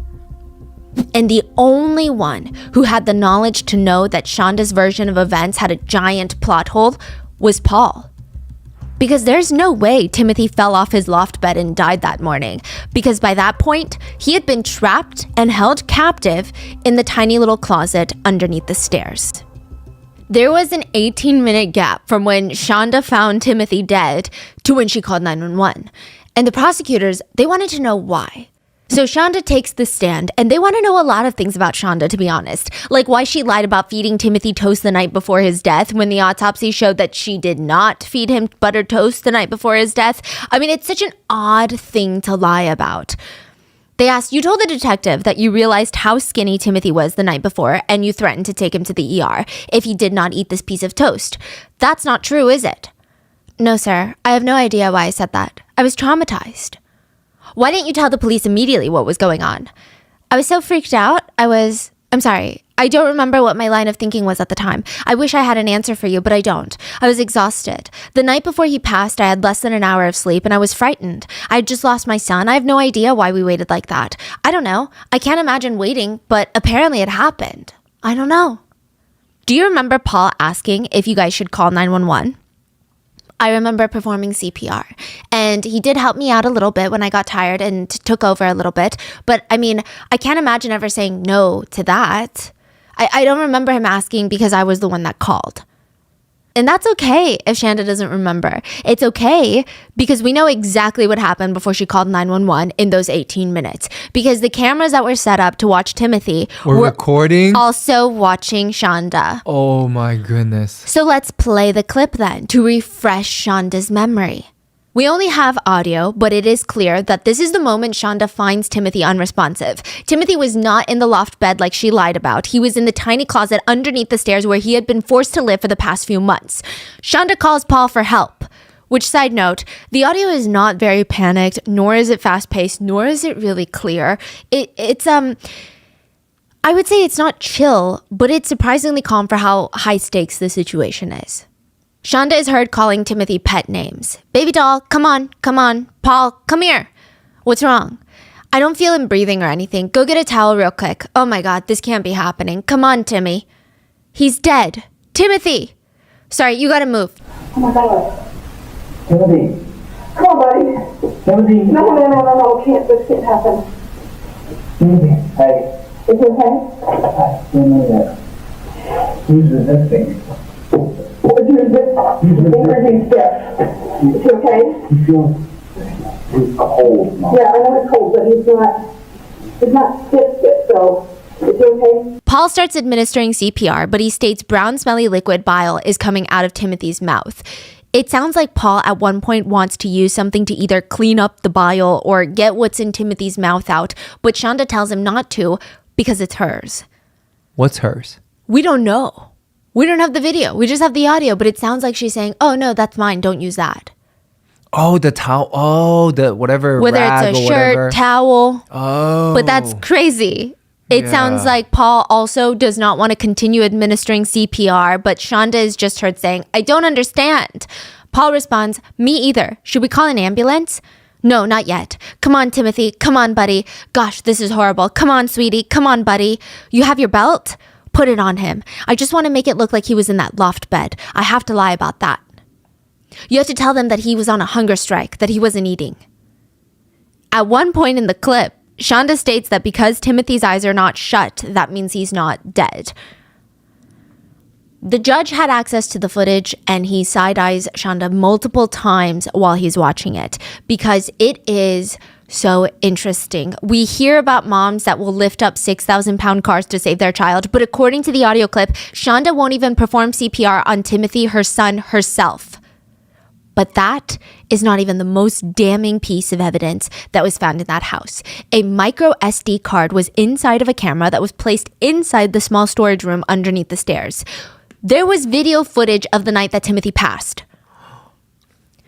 And the only one who had the knowledge to know that Shanda's version of events had a giant plot hole was Paul. Because there's no way Timothy fell off his loft bed and died that morning. Because by that point, he had been trapped and held captive in the tiny little closet underneath the stairs. There was an 18-minute gap from when Shanda found Timothy dead to when she called 911. And the prosecutors, they wanted to know why. So Shanda takes the stand, and they want to know a lot of things about Shanda, to be honest. Like why she lied about feeding Timothy toast the night before his death when the autopsy showed that she did not feed him buttered toast the night before his death. I mean, it's such an odd thing to lie about. They asked, "You told the detective that you realized how skinny Timothy was the night before, and you threatened to take him to the ER if he did not eat this piece of toast. That's not true, is it?" "No, sir. I have no idea why I said that. I was traumatized." "Why didn't you tell the police immediately what was going on?" "I was so freaked out. I'm sorry. I don't remember what my line of thinking was at the time. I wish I had an answer for you, but I don't. I was exhausted. The night before he passed, I had less than an hour of sleep and I was frightened. I had just lost my son. I have no idea why we waited like that. I don't know. I can't imagine waiting, but apparently it happened. I don't know." Do you remember Paul asking if you guys should call 911? I remember performing CPR, and he did help me out a little bit when I got tired and took over a little bit. But I mean, I can't imagine ever saying no to that. I don't remember him asking because I was the one that called. And that's okay if Shanda doesn't remember. It's okay because we know exactly what happened before she called 911 in those 18 minutes. Because the cameras that were set up to watch Timothy We're recording? Also watching Shanda. Oh my goodness. So let's play the clip then to refresh Shanda's memory. We only have audio, but it is clear that this is the moment Shanda finds Timothy unresponsive. Timothy was not in the loft bed like she lied about. He was in the tiny closet underneath the stairs where he had been forced to live for the past few months. Shanda calls Paul for help. Which, side note, the audio is not very panicked, nor is it fast-paced, nor is it really clear. It's I would say it's not chill, but it's surprisingly calm for how high stakes the situation is. Shanda is heard calling Timothy pet names. "Baby doll, come on. Paul, come here. What's wrong? I don't feel him breathing or anything. Go get a towel real quick. Oh my God, this can't be happening. Come on, Timmy. He's dead. Timothy. Sorry, you gotta move." Oh my God. Timothy. Come on, buddy. Timothy. No. This can't happen. Timothy. Hey. Is it okay? I don't know that. Who's resisting? What is this? Everything's stiff. Is he okay? He's cold, Mom. Yeah, I know he's cold, but he's not stiff, so is he okay? Paul starts administering CPR, but he states brown smelly liquid bile is coming out of Timothy's mouth. It sounds like Paul at one point wants to use something to either clean up the bile or get what's in Timothy's mouth out, but Shonda tells him not to because it's hers. What's hers? We don't know. We don't have the video. We just have the audio, but it sounds like she's saying, oh no, that's mine. Don't use that. Oh, the towel. Oh, the whatever. Whether rag it's a or shirt, whatever. towel. Oh. But that's crazy. It Yeah. sounds like Paul also does not want to continue administering CPR, but Shonda is just heard saying, I don't understand. Paul responds, me either. Should we call an ambulance? No, not yet. Come on, Timothy. Come on, buddy. Gosh, this is horrible. Come on, sweetie. Come on, buddy. You have your belt? Put it on him. I just want to make it look like he was in that loft bed. I have to lie about that. You have to tell them that he was on a hunger strike, that he wasn't eating. At one point in the clip, Shonda states that because Timothy's eyes are not shut, that means he's not dead. The judge had access to the footage and he side-eyes Shonda multiple times while he's watching it because it is so interesting. We hear about moms that will lift up 6,000-pound cars to save their child, but according to the audio clip, Shonda won't even perform CPR on Timothy, her son, herself. But that is not even the most damning piece of evidence that was found in that house. A micro SD card was inside of a camera that was placed inside the small storage room underneath the stairs. There was video footage of the night that Timothy passed.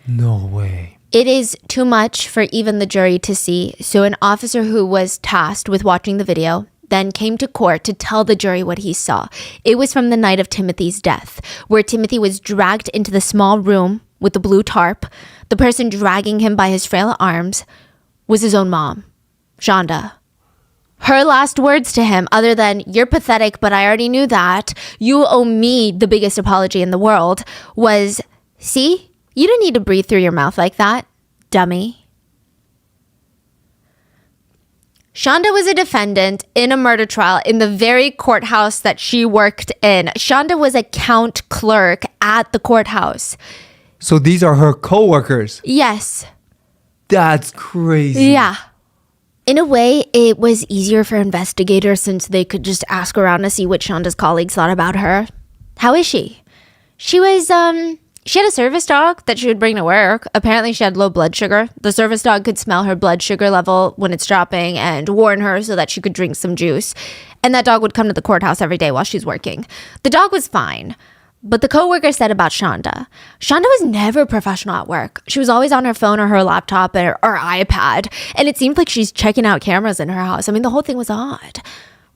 No way. It is too much for even the jury to see, so an officer who was tasked with watching the video then came to court to tell the jury what he saw. It was from the night of Timothy's death, where Timothy was dragged into the small room with the blue tarp. The person dragging him by his frail arms was his own mom, Shonda. Her last words to him, other than, you're pathetic, but I already knew that, you owe me the biggest apology in the world, was, see, you didn't need to breathe through your mouth like that, dummy. Shonda was a defendant in a murder trial in the very courthouse that she worked in. Shonda was a count clerk at the courthouse. So these are her co-workers. Yes. That's crazy. Yeah. In a way, it was easier for investigators since they could just ask around to see what Shonda's colleagues thought about her. How is she? She had a service dog that she would bring to work. Apparently she had low blood sugar. The service dog could smell her blood sugar level when it's dropping and warn her so that she could drink some juice. And that dog would come to the courthouse every day while she's working. The dog was fine. But the coworker said about Shonda was never professional at work. She was always on her phone or her laptop or iPad, and it seemed like she's checking out cameras in her house. I mean, the whole thing was odd.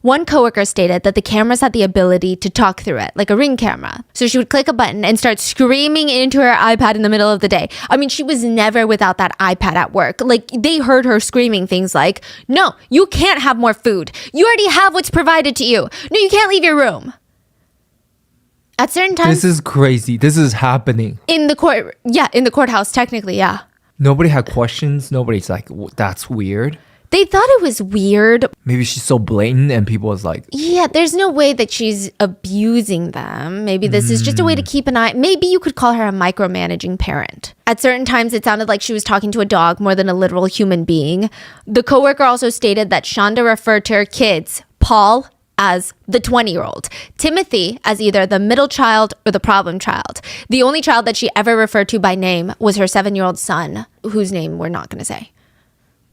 One coworker stated that the cameras had the ability to talk through it, like a Ring camera. So she would click a button and start screaming into her iPad in the middle of the day. I mean, she was never without that iPad at work. Like, they heard her screaming things like, no, you can't have more food. You already have what's provided to you. No, you can't leave your room. At certain times... This is crazy. This is happening. In the courthouse, technically, yeah. Nobody had questions. Nobody's like, that's weird. They thought it was weird. Maybe she's so blatant and people was like... Yeah, there's no way that she's abusing them. Maybe this is just a way to keep an eye. Maybe you could call her a micromanaging parent. At certain times, it sounded like she was talking to a dog more than a literal human being. The coworker also stated that Shonda referred to her kids, Paul, as the 20-year-old, Timothy as either the middle child or the problem child. The only child that she ever referred to by name was her 7-year-old son, whose name we're not going to say.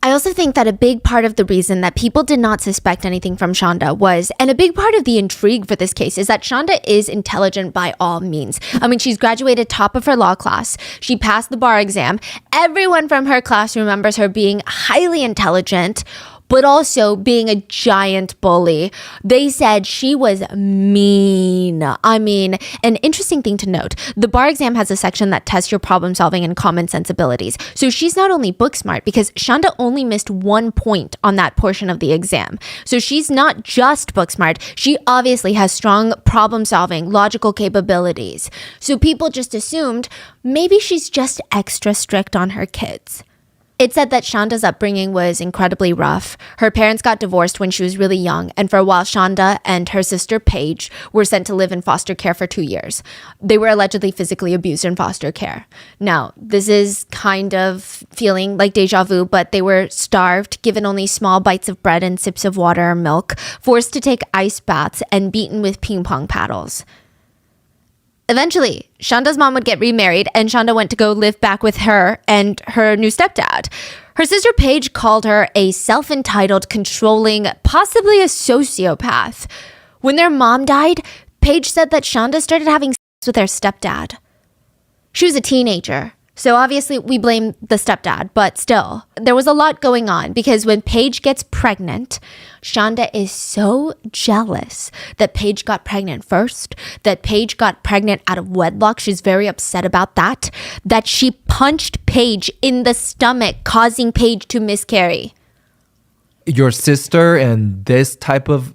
I also think that a big part of the reason that people did not suspect anything from Shonda was, and a big part of the intrigue for this case is that Shonda is intelligent by all means. I mean, she's graduated top of her law class. She passed the bar exam. Everyone from her class remembers her being highly intelligent, but also being a giant bully. They said she was mean. I mean, an interesting thing to note, the bar exam has a section that tests your problem solving and common sense abilities. So she's not only book smart, because Shonda only missed 1 point on that portion of the exam. So she's not just book smart, she obviously has strong problem solving, logical capabilities. So people just assumed maybe she's just extra strict on her kids. It said that Shonda's upbringing was incredibly rough. Her parents got divorced when she was really young, and for a while, Shonda and her sister Paige were sent to live in foster care for 2 years. They were allegedly physically abused in foster care. Now, this is kind of feeling like deja vu, but they were starved, given only small bites of bread and sips of water or milk, forced to take ice baths, and beaten with ping pong paddles. Eventually, Shonda's mom would get remarried, and Shonda went to go live back with her and her new stepdad. Her sister Paige called her a self-entitled, controlling, possibly a sociopath. When their mom died, Paige said that Shonda started having sex with their stepdad. She was a teenager, so obviously we blame the stepdad, but still, there was a lot going on because when Paige gets pregnant, Shonda is so jealous that Paige got pregnant first, that Paige got pregnant out of wedlock. She's very upset about that she punched Paige in the stomach, causing Paige to miscarry. Your sister and this type of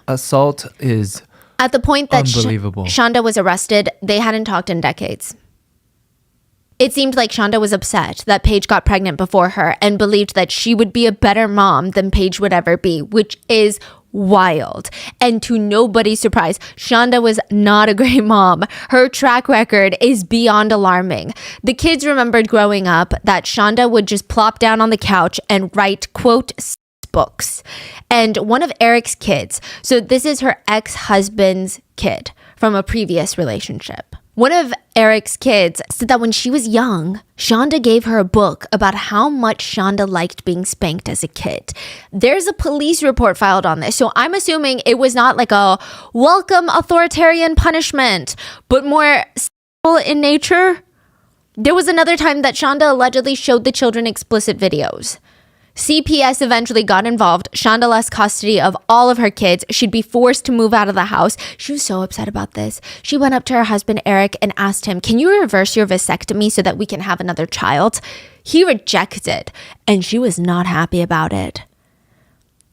assault is at the point that unbelievable. Shonda was arrested, they hadn't talked in decades. It seemed like Shonda was upset that Paige got pregnant before her and believed that she would be a better mom than Paige would ever be, which is wild. And to nobody's surprise, Shonda was not a great mom. Her track record is beyond alarming. The kids remembered growing up that Shonda would just plop down on the couch and write, quote, books. And one of Eric's kids, so this is her ex-husband's kid from a previous relationship. One of Eric's kids said that when she was young, Shonda gave her a book about how much Shonda liked being spanked as a kid. There's a police report filed on this, so I'm assuming it was not like a welcome authoritarian punishment, but more sexual in nature. There was another time that Shonda allegedly showed the children explicit videos. CPS eventually got involved. Shonda lost custody of all of her kids. She'd be forced to move out of the house. She was so upset about this. She went up to her husband, Eric, and asked him, "Can you reverse your vasectomy so that we can have another child?" He rejected, and she was not happy about it.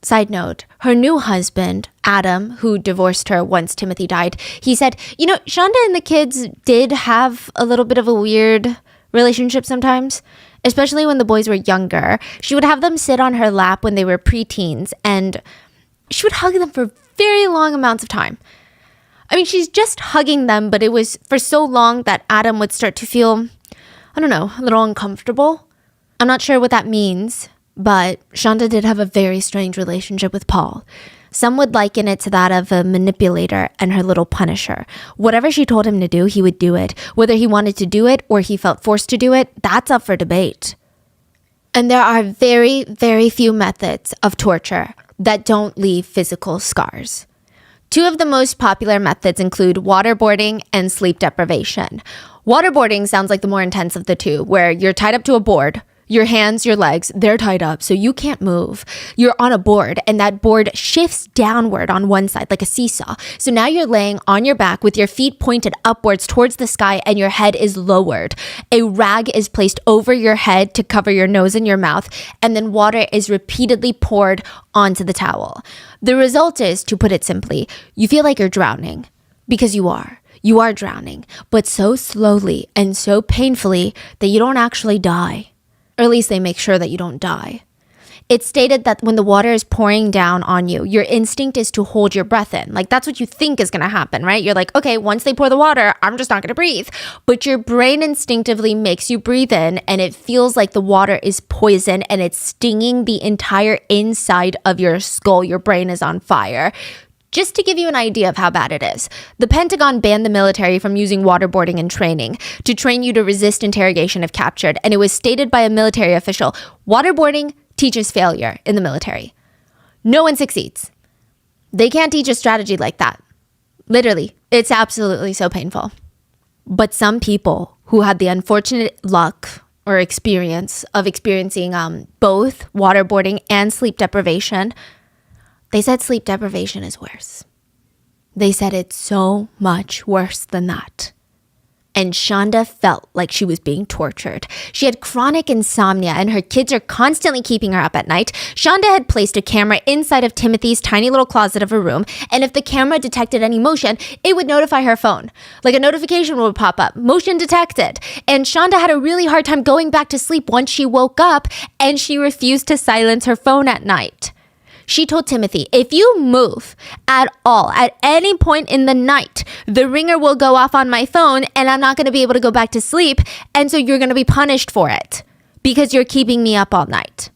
Side note, her new husband, Adam, who divorced her once Timothy died, he said, Shonda and the kids did have a little bit of a weird relationship sometimes. Especially when the boys were younger. She would have them sit on her lap when they were preteens, and she would hug them for very long amounts of time. I mean, she's just hugging them, but it was for so long that Adam would start to feel, a little uncomfortable. I'm not sure what that means, but Shonda did have a very strange relationship with Paul. Some would liken it to that of a manipulator and her little punisher. Whatever she told him to do, he would do it. Whether he wanted to do it or he felt forced to do it, that's up for debate. And there are very, very few methods of torture that don't leave physical scars. Two of the most popular methods include waterboarding and sleep deprivation. Waterboarding sounds like the more intense of the two, where you're tied up to a board. Your hands, your legs, they're tied up, so you can't move. You're on a board, and that board shifts downward on one side like a seesaw. So now you're laying on your back with your feet pointed upwards towards the sky, and your head is lowered. A rag is placed over your head to cover your nose and your mouth, and then water is repeatedly poured onto the towel. The result is, to put it simply, you feel like you're drowning, because you are. You are drowning, but so slowly and so painfully that you don't actually die. Or at least they make sure that you don't die. It's stated that when the water is pouring down on you, your instinct is to hold your breath in. Like, that's what you think is going to happen, right? You're like, okay, once they pour the water, I'm just not going to breathe. But your brain instinctively makes you breathe in, and it feels like the water is poison and it's stinging the entire inside of your skull. Your brain is on fire. Just to give you an idea of how bad it is, the Pentagon banned the military from using waterboarding in training to train you to resist interrogation if captured. And it was stated by a military official, waterboarding teaches failure in the military. No one succeeds. They can't teach a strategy like that. Literally, it's absolutely so painful. But some people who had the unfortunate luck or experience of experiencing both waterboarding and sleep deprivation, they said sleep deprivation is worse. They said it's so much worse than that. And Shonda felt like she was being tortured. She had chronic insomnia and her kids are constantly keeping her up at night. Shonda had placed a camera inside of Timothy's tiny little closet of a room, and if the camera detected any motion, it would notify her phone. Like a notification would pop up, motion detected. And Shonda had a really hard time going back to sleep once she woke up, and she refused to silence her phone at night. She told Timothy, if you move at all, at any point in the night, the ringer will go off on my phone and I'm not going to be able to go back to sleep. And so you're going to be punished for it because you're keeping me up all night.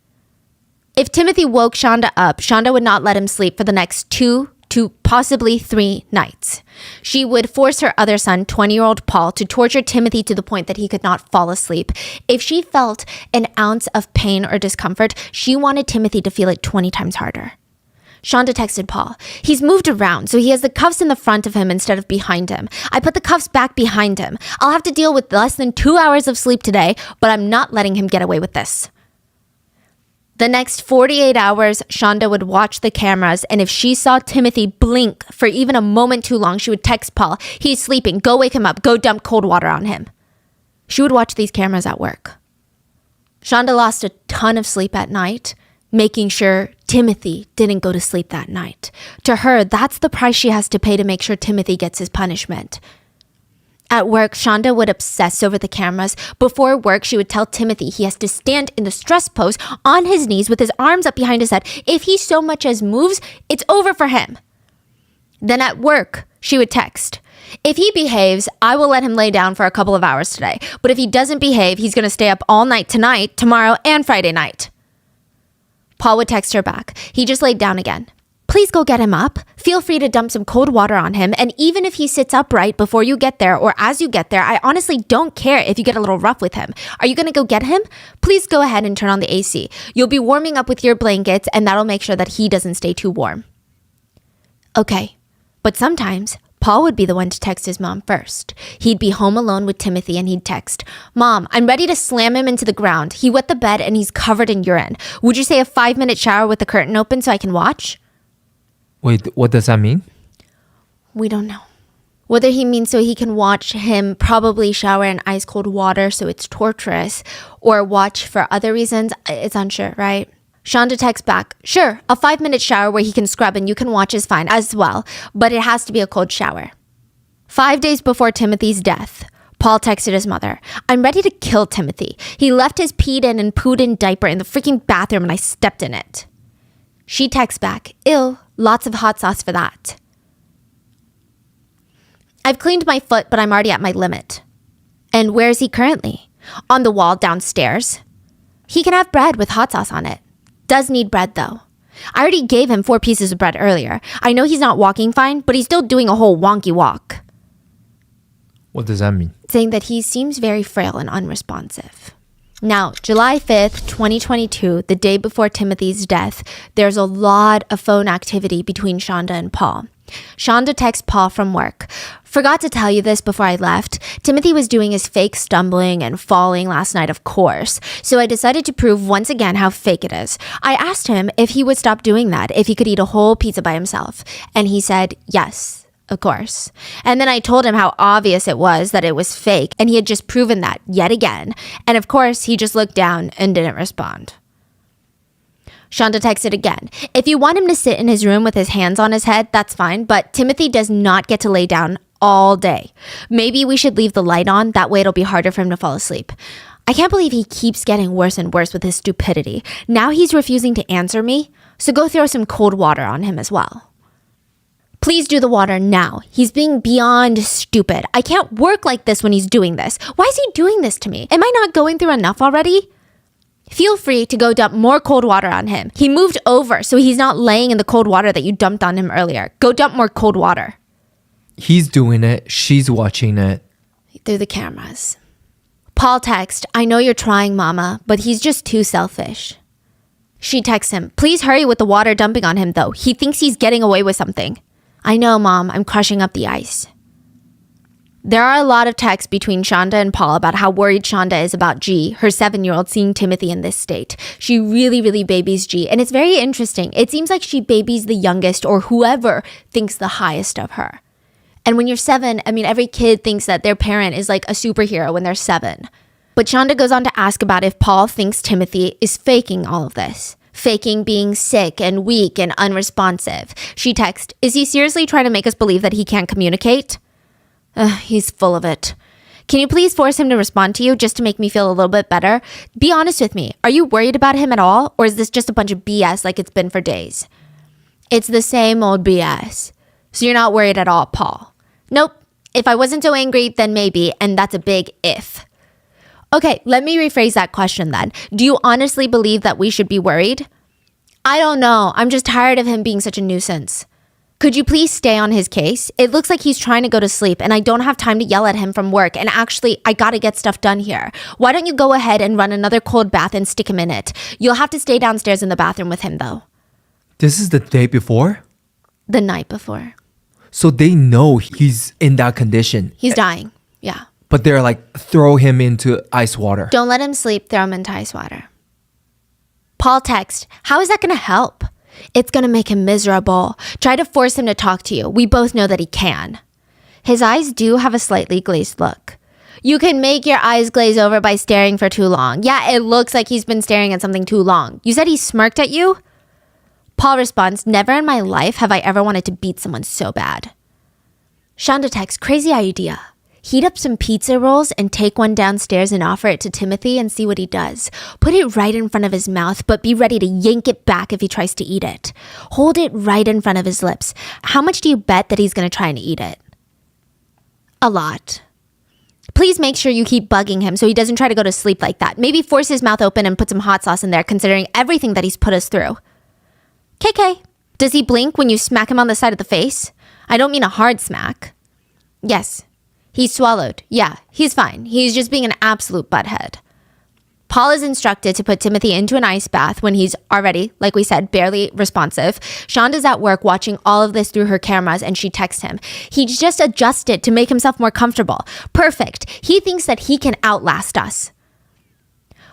If Timothy woke Shonda up, Shonda would not let him sleep for the next 2 to possibly 3 nights. She would force her other son, 20-year-old Paul, to torture Timothy to the point that he could not fall asleep. If she felt an ounce of pain or discomfort, she wanted Timothy to feel it 20 times harder. Shonda texted Paul. He's moved around, so he has the cuffs in the front of him instead of behind him. I put the cuffs back behind him. I'll have to deal with less than 2 hours of sleep today, but I'm not letting him get away with this. The next 48 hours, Shonda would watch the cameras, and if she saw Timothy blink for even a moment too long, she would text Paul, he's sleeping, go wake him up, go dump cold water on him. She would watch these cameras at work. Shonda lost a ton of sleep at night, making sure Timothy didn't go to sleep that night. To her, that's the price she has to pay to make sure Timothy gets his punishment. At work, Shonda would obsess over the cameras. Before work, she would tell Timothy he has to stand in the stress pose on his knees with his arms up behind his head. If he so much as moves, it's over for him. Then at work, she would text, if he behaves, I will let him lay down for a couple of hours today. But if he doesn't behave, he's going to stay up all night tonight, tomorrow, and Friday night. Paul would text her back. He just laid down again. Please go get him up. Feel free to dump some cold water on him. And even if he sits upright before you get there or as you get there, I honestly don't care if you get a little rough with him. Are you going to go get him? Please go ahead and turn on the AC. You'll be warming up with your blankets and that'll make sure that he doesn't stay too warm. Okay, but sometimes Paul would be the one to text his mom first. He'd be home alone with Timothy and he'd text, Mom, I'm ready to slam him into the ground. He wet the bed and he's covered in urine. Would you say a 5-minute shower with the curtain open so I can watch? Wait, what does that mean? We don't know. Whether he means so he can watch him probably shower in ice cold water so it's torturous, or watch for other reasons, it's unsure, right? Shonda texts back, sure, a 5-minute shower where he can scrub and you can watch is fine as well, but it has to be a cold shower. 5 days before Timothy's death, Paul texted his mother, I'm ready to kill Timothy. He left his peed in and pooed in diaper in the freaking bathroom and I stepped in it. She texts back, ill, lots of hot sauce for that. I've cleaned my foot, but I'm already at my limit. And where is he currently? On the wall downstairs. He can have bread with hot sauce on it. Does need bread though. I already gave him 4 pieces of bread earlier. I know he's not walking fine, but he's still doing a whole wonky walk. What does that mean? Saying that he seems very frail and unresponsive. Now, July 5th, 2022, the day before Timothy's death, there's a lot of phone activity between Shonda and Paul. Shonda texts Paul from work. Forgot to tell you this before I left. Timothy was doing his fake stumbling and falling last night, of course. So I decided to prove once again how fake it is. I asked him if he would stop doing that, if he could eat a whole pizza by himself. And he said, yes. Of course. And then I told him how obvious it was that it was fake and he had just proven that yet again. And of course, he just looked down and didn't respond. Shonda texted again. If you want him to sit in his room with his hands on his head, that's fine. But Timothy does not get to lay down all day. Maybe we should leave the light on. That way it'll be harder for him to fall asleep. I can't believe he keeps getting worse and worse with his stupidity. Now he's refusing to answer me. So go throw some cold water on him as well. Please do the water now. He's being beyond stupid. I can't work like this when he's doing this. Why is he doing this to me? Am I not going through enough already? Feel free to go dump more cold water on him. He moved over, so he's not laying in the cold water that you dumped on him earlier. Go dump more cold water. He's doing it. She's watching it. Through the cameras. Paul texts, I know you're trying, Mama, but he's just too selfish. She texts him, please hurry with the water dumping on him, though. He thinks he's getting away with something. I know, Mom, I'm crushing up the ice. There are a lot of texts between Shonda and Paul about how worried Shonda is about G, her 7-year-old, seeing Timothy in this state. She really babies G, and it's very interesting. It seems like she babies the youngest or whoever thinks the highest of her. And when you're 7, I mean, every kid thinks that their parent is like a superhero when they're 7. But Shonda goes on to ask about if Paul thinks Timothy is faking all of this. Faking being sick and weak and unresponsive. She texts, is he seriously trying to make us believe that he can't communicate? He's full of it. Can you please force him to respond to you just to make me feel a little bit better? Be honest with me. Are you worried about him at all? Or is this just a bunch of BS like it's been for days? It's the same old BS. So you're not worried at all, Paul? Nope. If I wasn't so angry, then maybe, and that's a big if. Okay, let me rephrase that question then. Do you honestly believe that we should be worried? I don't know. I'm just tired of him being such a nuisance. Could you please stay on his case? It looks like he's trying to go to sleep and I don't have time to yell at him from work. And actually, I gotta get stuff done here. Why don't you go ahead and run another cold bath and stick him in it? You'll have to stay downstairs in the bathroom with him though. This is the day before? The night before. So they know he's in that condition. He's dying. Yeah. But they're like, throw him into ice water. Don't let him sleep, throw him into ice water. Paul texts, how is that gonna help? It's gonna make him miserable. Try to force him to talk to you. We both know that he can. His eyes do have a slightly glazed look. You can make your eyes glaze over by staring for too long. Yeah, it looks like he's been staring at something too long. You said he smirked at you? Paul responds, never in my life have I ever wanted to beat someone so bad. Shonda texts, crazy idea. Heat up some pizza rolls and take one downstairs and offer it to Timothy and see what he does. Put it right in front of his mouth, but be ready to yank it back if he tries to eat it. Hold it right in front of his lips. How much do you bet that he's going to try and eat it? A lot. Please make sure you keep bugging him so he doesn't try to go to sleep like that. Maybe force his mouth open and put some hot sauce in there, considering everything that he's put us through. KK, does he blink when you smack him on the side of the face? I don't mean a hard smack. Yes. He swallowed. Yeah, he's fine. He's just being an absolute butthead. Paul is instructed to put Timothy into an ice bath when he's already, like we said, barely responsive. Shonda's at work watching all of this through her cameras and she texts him. He's just adjusted to make himself more comfortable. Perfect. He thinks that he can outlast us.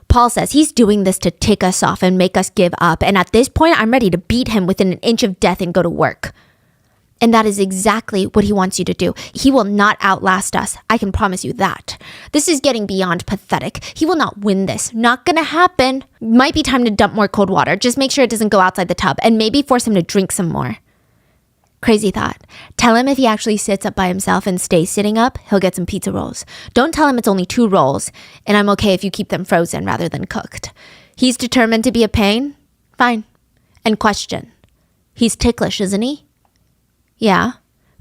Paul says he's doing this to tick us off and make us give up. And at this point, I'm ready to beat him within an inch of death and go to work. And that is exactly what he wants you to do. He will not outlast us. I can promise you that. This is getting beyond pathetic. He will not win this. Not gonna happen. Might be time to dump more cold water. Just make sure it doesn't go outside the tub and maybe force him to drink some more. Crazy thought. Tell him if he actually sits up by himself and stays sitting up, he'll get some pizza rolls. Don't tell him it's only 2 rolls, and I'm okay if you keep them frozen rather than cooked. He's determined to be a pain? Fine. And question. He's ticklish, isn't he? Yeah.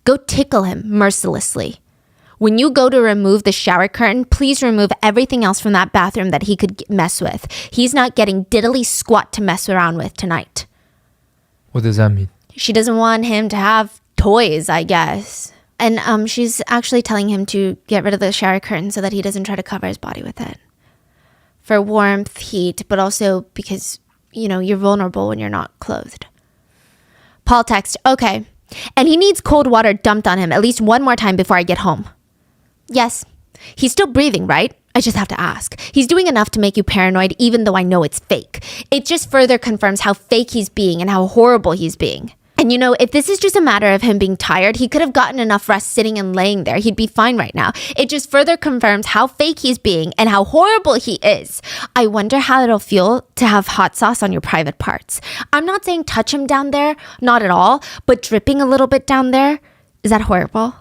Go tickle him mercilessly. When you go to remove the shower curtain, please remove everything else from that bathroom that he could mess with. He's not getting diddly squat to mess around with tonight. What does that mean? She doesn't want him to have toys, I guess. And she's actually telling him to get rid of the shower curtain so that he doesn't try to cover his body with it. For warmth, heat, but also because, you're vulnerable when you're not clothed. Paul texts, okay. And he needs cold water dumped on him at least one more time before I get home. Yes. He's still breathing, right? I just have to ask. He's doing enough to make you paranoid even though I know it's fake. It just further confirms how fake he's being and how horrible he's being. And if this is just a matter of him being tired, he could have gotten enough rest sitting and laying there. He'd be fine right now. It just further confirms how fake he's being and how horrible he is. I wonder how it'll feel to have hot sauce on your private parts. I'm not saying touch him down there, not at all, but dripping a little bit down there, is that horrible?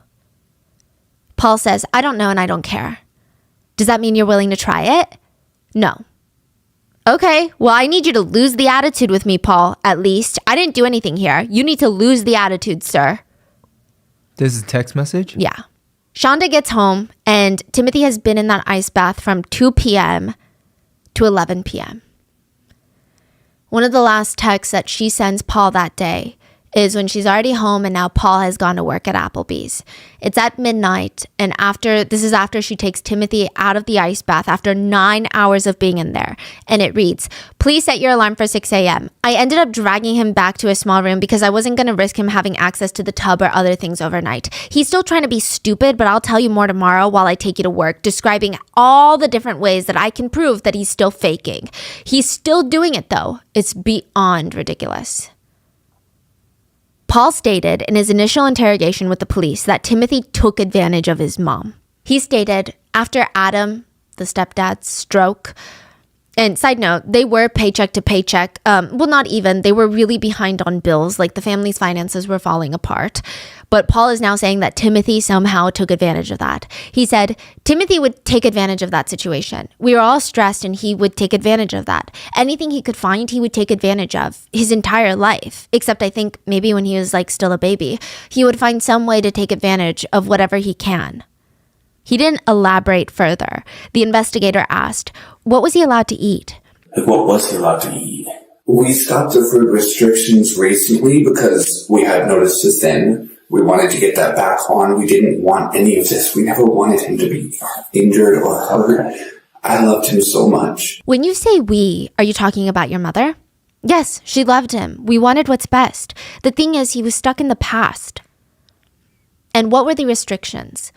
Paul says, I don't know and I don't care. Does that mean you're willing to try it? No. Okay, well, I need you to lose the attitude with me, Paul, at least. I didn't do anything here. You need to lose the attitude, sir. This is a text message? Yeah. Shonda gets home, and Timothy has been in that ice bath from 2 p.m. to 11 p.m. One of the last texts that she sends Paul that day is when she's already home and now Paul has gone to work at Applebee's. It's at midnight, and this is after she takes Timothy out of the ice bath after 9 hours of being in there. And it reads, please set your alarm for 6 a.m. I ended up dragging him back to a small room because I wasn't going to risk him having access to the tub or other things overnight. He's still trying to be stupid, but I'll tell you more tomorrow while I take you to work, describing all the different ways that I can prove that he's still faking. He's still doing it though. It's beyond ridiculous. Paul stated in his initial interrogation with the police that Timothy took advantage of his mom. He stated, after Adam, the stepdad's stroke, and side note, they were paycheck to paycheck. Well, not even. They were really behind on bills. Like the family's finances were falling apart. But Paul is now saying that Timothy somehow took advantage of that. He said Timothy would take advantage of that situation. We were all stressed and he would take advantage of that. Anything he could find, he would take advantage of his entire life. Except I think maybe when he was like still a baby, he would find some way to take advantage of whatever he can. He didn't elaborate further. The investigator asked, what was he allowed to eat? Like, what was he allowed to eat? We stopped the food restrictions recently because we had noticed his thin. We wanted to get that back on. We didn't want any of this. We never wanted him to be injured or hurt. I loved him so much. When you say we, are you talking about your mother? Yes, she loved him. We wanted what's best. The thing is, he was stuck in the past. And what were the restrictions?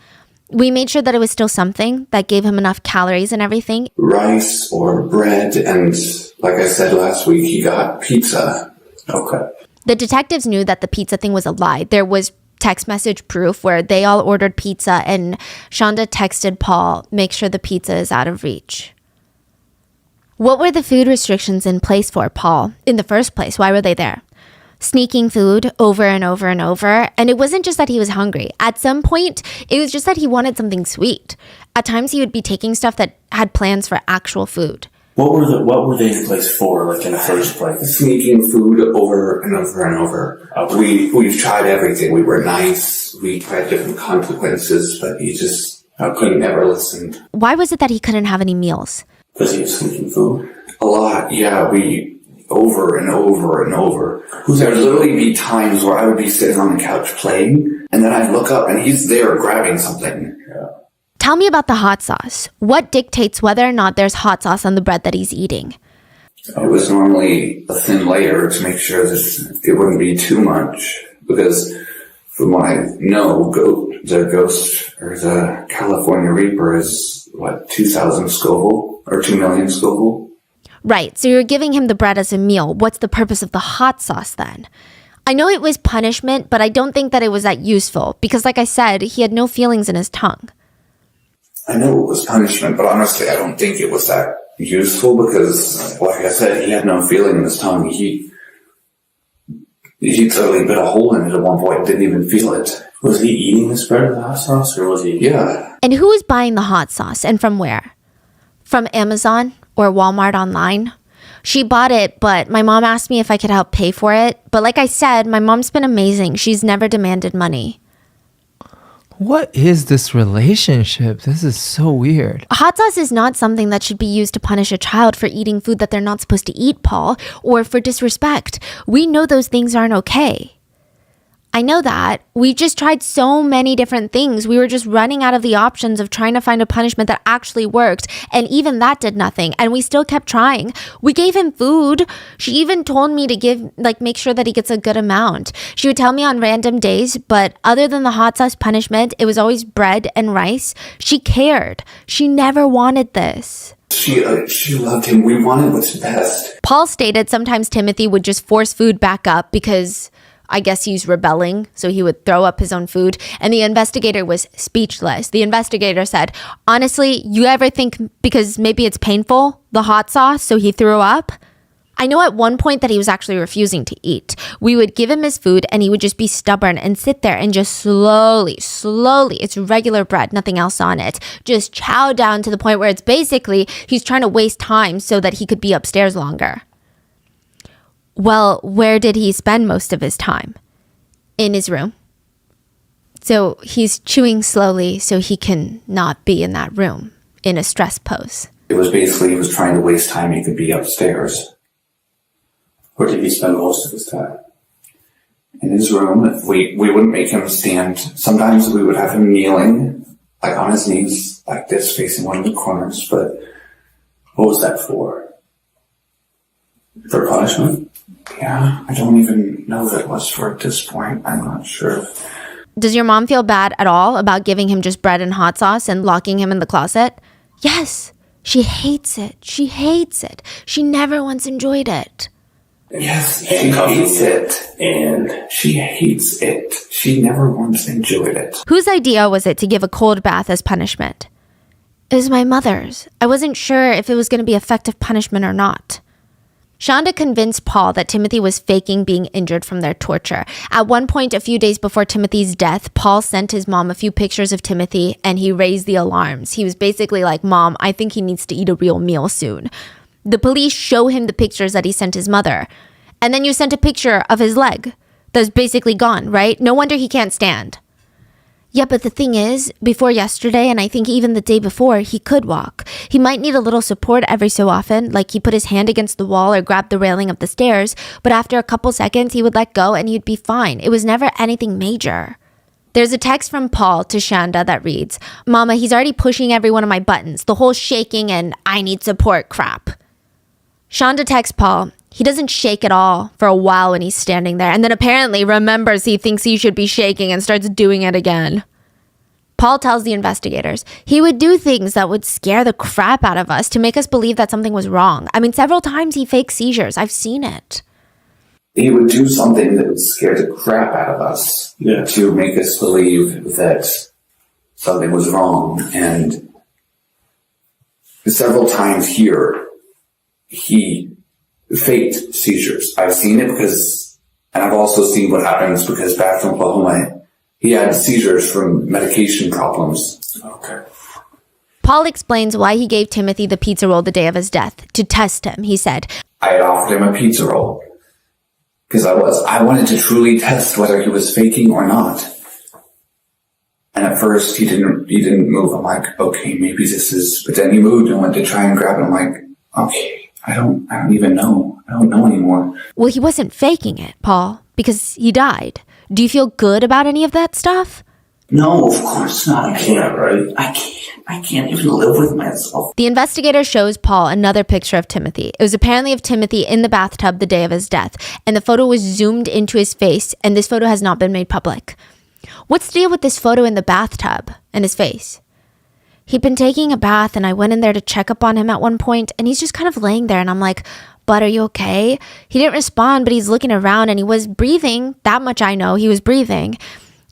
We made sure that it was still something that gave him enough calories and everything. Rice or bread, and like I said last week, he got pizza. Okay. The detectives knew that the pizza thing was a lie. There was text message proof where they all ordered pizza and Shonda texted Paul, make sure the pizza is out of reach. What were the food restrictions in place for, Paul? In the first place, why were they there? Sneaking food over and over and over. And it wasn't just that he was hungry. At some point, it was just that he wanted something sweet. At times, he would be taking stuff that had plans for actual food. What were they in place for, like in the first place? Sneaking food over and over and over. Okay. We've tried everything. We were nice. We tried different consequences, but he just couldn't never listen. Why was it that he couldn't have any meals? Because he was sneaking food? A lot, yeah. We over and over and over. There would literally be times where I would be sitting on the couch playing, and then I'd look up and he's there grabbing something. Yeah. Tell me about the hot sauce. What dictates whether or not there's hot sauce on the bread that he's eating? It was normally a thin layer to make sure that it wouldn't be too much, because from what I know, the ghost or the California Reaper is 2,000 Scoville or 2 million Scoville. Right, so you're giving him the bread as a meal. What's the purpose of the hot sauce then? I know it was punishment, but I don't think that it was that useful because, like I said, he had no feelings in his tongue. I know it was punishment, but honestly, I don't think it was that useful because, like I said, he had no feeling in his tongue. He literally bit a hole in it at one point and didn't even feel it. Was he eating this bread with the hot sauce, or was he? Yeah. And who was buying the hot sauce and from where? From Amazon or Walmart online? She bought it, but my mom asked me if I could help pay for it. But like I said, my mom's been amazing. She's never demanded money. What is this relationship? This is so weird. Hot sauce is not something that should be used to punish a child for eating food that they're not supposed to eat, Paul, or for disrespect. We know those things aren't okay. I know that. We just tried so many different things. We were just running out of the options of trying to find a punishment that actually worked. And even that did nothing. And we still kept trying. We gave him food. She even told me to make sure that he gets a good amount. She would tell me on random days, but other than the hot sauce punishment, it was always bread and rice. She cared. She never wanted this. She loved him. We wanted what's best. Paul stated sometimes Timothy would just force food back up because I guess he's rebelling, so he would throw up his own food. And the investigator was speechless. The investigator said, honestly, you ever think because maybe it's painful, the hot sauce, so he threw up? I know at one point that he was actually refusing to eat. We would give him his food and he would just be stubborn and sit there and just slowly, it's regular bread, nothing else on it, just chow down to the point where it's basically he's trying to waste time so that he could be upstairs longer. Well, where did he spend most of his time? In his room. So he's chewing slowly so he can not be in that room in a stress pose. It was basically he was trying to waste time. He could be upstairs. Where did he spend most of his time? In his room. We wouldn't make him stand. Sometimes we would have him kneeling, like on his knees, like this, facing one of the corners. But What was that for? For punishment? yeah, I don't even know if it was for at this point. I'm not sure. Does your mom feel bad at all about giving him just bread and hot sauce and locking him in the closet? Yes. She hates it. She hates it. She never once enjoyed it. Yes, she hates it. And she hates it. She never once enjoyed it. Whose idea was it to give a cold bath as punishment? It was my mother's. I wasn't sure if it was going to be effective punishment or not. Shonda convinced Paul that Timothy was faking being injured from their torture. At one point, a few days before Timothy's death, Paul sent his mom a few pictures of Timothy and he raised the alarms. He was basically like, Mom, I think he needs to eat a real meal soon. The police show him the pictures that he sent his mother. And then you sent a picture of his leg that's basically gone, right? No wonder he can't stand. Yeah, but the thing is, before yesterday, and I think even the day before, he could walk. He might need a little support every so often, like he put his hand against the wall or grabbed the railing of the stairs, but after a couple seconds, he would let go and he'd be fine. It was never anything major. There's a text from Paul to Shonda that reads, Mama, he's already pushing every one of my buttons, the whole shaking and I need support crap. Shonda texts Paul. He doesn't shake at all for a while when he's standing there, and then apparently remembers he thinks he should be shaking and starts doing it again. Paul tells the investigators he would do things that would scare the crap out of us to make us believe that something was wrong. I mean, several times he faked seizures. I've seen it. He would do something that would scare the crap out of us to make us believe that something was wrong. And several times here, he faked seizures. I've seen it and I've also seen what happens because back in Oklahoma, he had seizures from medication problems. Okay. Paul explains why he gave Timothy the pizza roll the day of his death, to test him, he said. I had offered him a pizza roll because I wanted to truly test whether he was faking or not. And at first he didn't move. I'm like, okay, maybe this is, but then he moved and went to try and grab it. I'm like, okay. I don't even know. I don't know anymore. Well, he wasn't faking it, Paul, because he died. Do you feel good about any of that stuff? No, of course not. I can't, right? I can't even live with myself. The investigator shows Paul another picture of Timothy. It was apparently of Timothy in the bathtub the day of his death, and the photo was zoomed into his face, and this photo has not been made public. What's the deal with this photo in the bathtub and his face? He'd been taking a bath and I went in there to check up on him at one point and he's just kind of laying there and I'm like, Bud, are you okay? He didn't respond, but he's looking around and he was breathing. That much I know, he was breathing.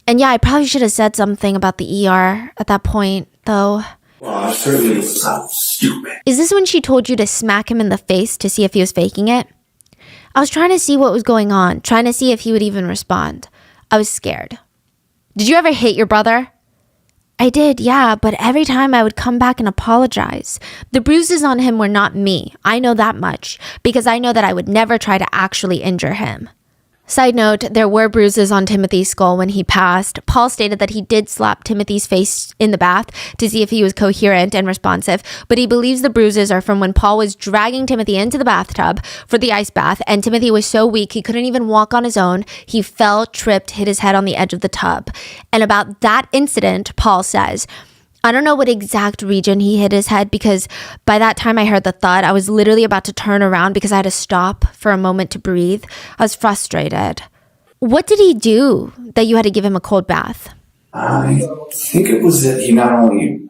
And yeah, I probably should have said something about the ER at that point, though. Well, I certainly sound stupid. Is this when she told you to smack him in the face to see if he was faking it? I was trying to see what was going on, trying to see if he would even respond. I was scared. Did you ever hit your brother? I did, yeah, but every time I would come back and apologize. The bruises on him were not me. I know that much, because I know that I would never try to actually injure him. Side note, there were bruises on Timothy's skull when he passed. Paul stated that he did slap Timothy's face in the bath to see if he was coherent and responsive, but he believes the bruises are from when Paul was dragging Timothy into the bathtub for the ice bath, and Timothy was so weak he couldn't even walk on his own. He fell, tripped, hit his head on the edge of the tub. And about that incident, Paul says, I don't know what exact region he hit his head because by that time I heard the thud. I was literally about to turn around because I had to stop for a moment to breathe. I was frustrated. What did he do that you had to give him a cold bath? I think it was that he not only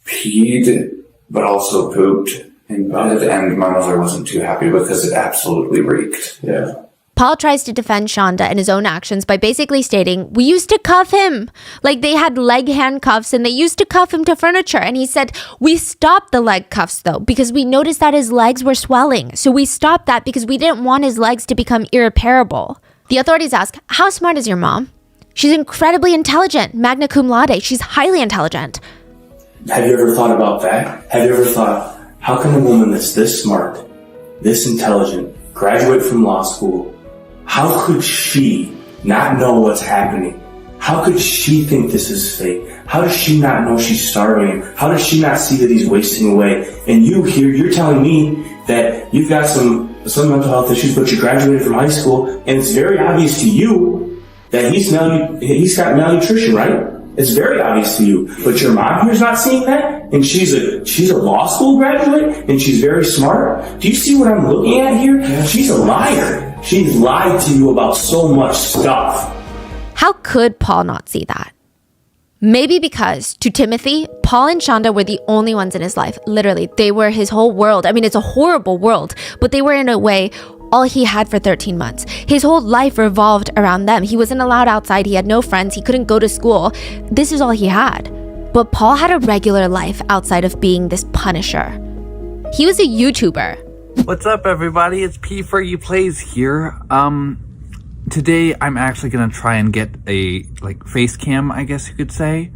peed, but also pooped in bed, and my mother wasn't too happy because it absolutely reeked. Yeah. Paul tries to defend Shonda and his own actions by basically stating, we used to cuff him. Like they had leg handcuffs and they used to cuff him to furniture. And he said, we stopped the leg cuffs though, because we noticed that his legs were swelling. So we stopped that because we didn't want his legs to become irreparable. The authorities ask, how smart is your mom? She's incredibly intelligent, magna cum laude. She's highly intelligent. Have you ever thought about that? Have you ever thought, how can a woman that's this smart, this intelligent, graduate from law school, how could she not know what's happening? How could she think this is fake? How does she not know she's starving? How does she not see that he's wasting away? And you here, you're telling me that you've got some mental health issues, but you graduated from high school, and it's very obvious to you that he's got malnutrition, right? It's very obvious to you. But your mom here's not seeing that, and she's a law school graduate, and she's very smart. Do you see what I'm looking at here? Yeah. She's a liar. She's lied to you about so much stuff. How could Paul not see that? Maybe because, to Timothy, Paul and Shonda were the only ones in his life. Literally, they were his whole world. I mean, it's a horrible world, but they were in a way all he had for 13 months. His whole life revolved around them. He wasn't allowed outside. He had no friends. He couldn't go to school. This is all he had. But Paul had a regular life outside of being this punisher. He was a YouTuber. What's up, everybody? It's P4U Plays here. Today I'm actually gonna try and get a face cam, I guess you could say,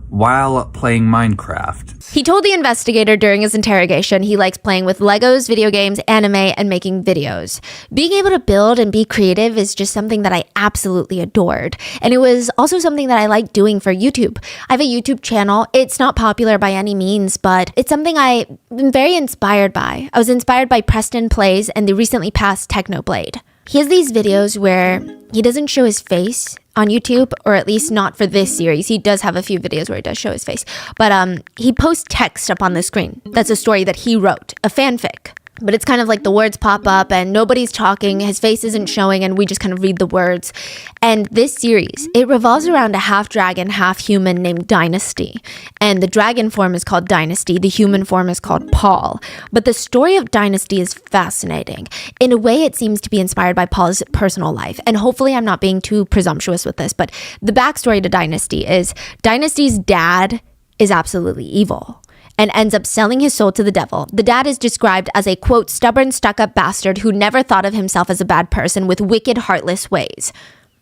while playing Minecraft. He told the investigator during his interrogation he likes playing with Legos, video games, anime, and making videos. Being able to build and be creative is just something that I absolutely adored. And it was also something that I liked doing for YouTube. I have a YouTube channel. It's not popular by any means, but it's something I've been very inspired by. I was inspired by Preston Plays and the recently passed Technoblade. He has these videos where he doesn't show his face on YouTube, or at least not for this series. He does have a few videos where he does show his face, but he posts text up on the screen. That's a story that he wrote, a fanfic. But it's kind of like the words pop up and nobody's talking, his face isn't showing, and we just kind of read the words. And this series, it revolves around a half dragon, half human named Dynasty. And the dragon form is called Dynasty, the human form is called Paul. But the story of Dynasty is fascinating. In a way, it seems to be inspired by Paul's personal life. And hopefully I'm not being too presumptuous with this, but the backstory to Dynasty is Dynasty's dad is absolutely evil and ends up selling his soul to the devil. The dad is described as a, quote, stubborn, stuck-up bastard who never thought of himself as a bad person with wicked, heartless ways.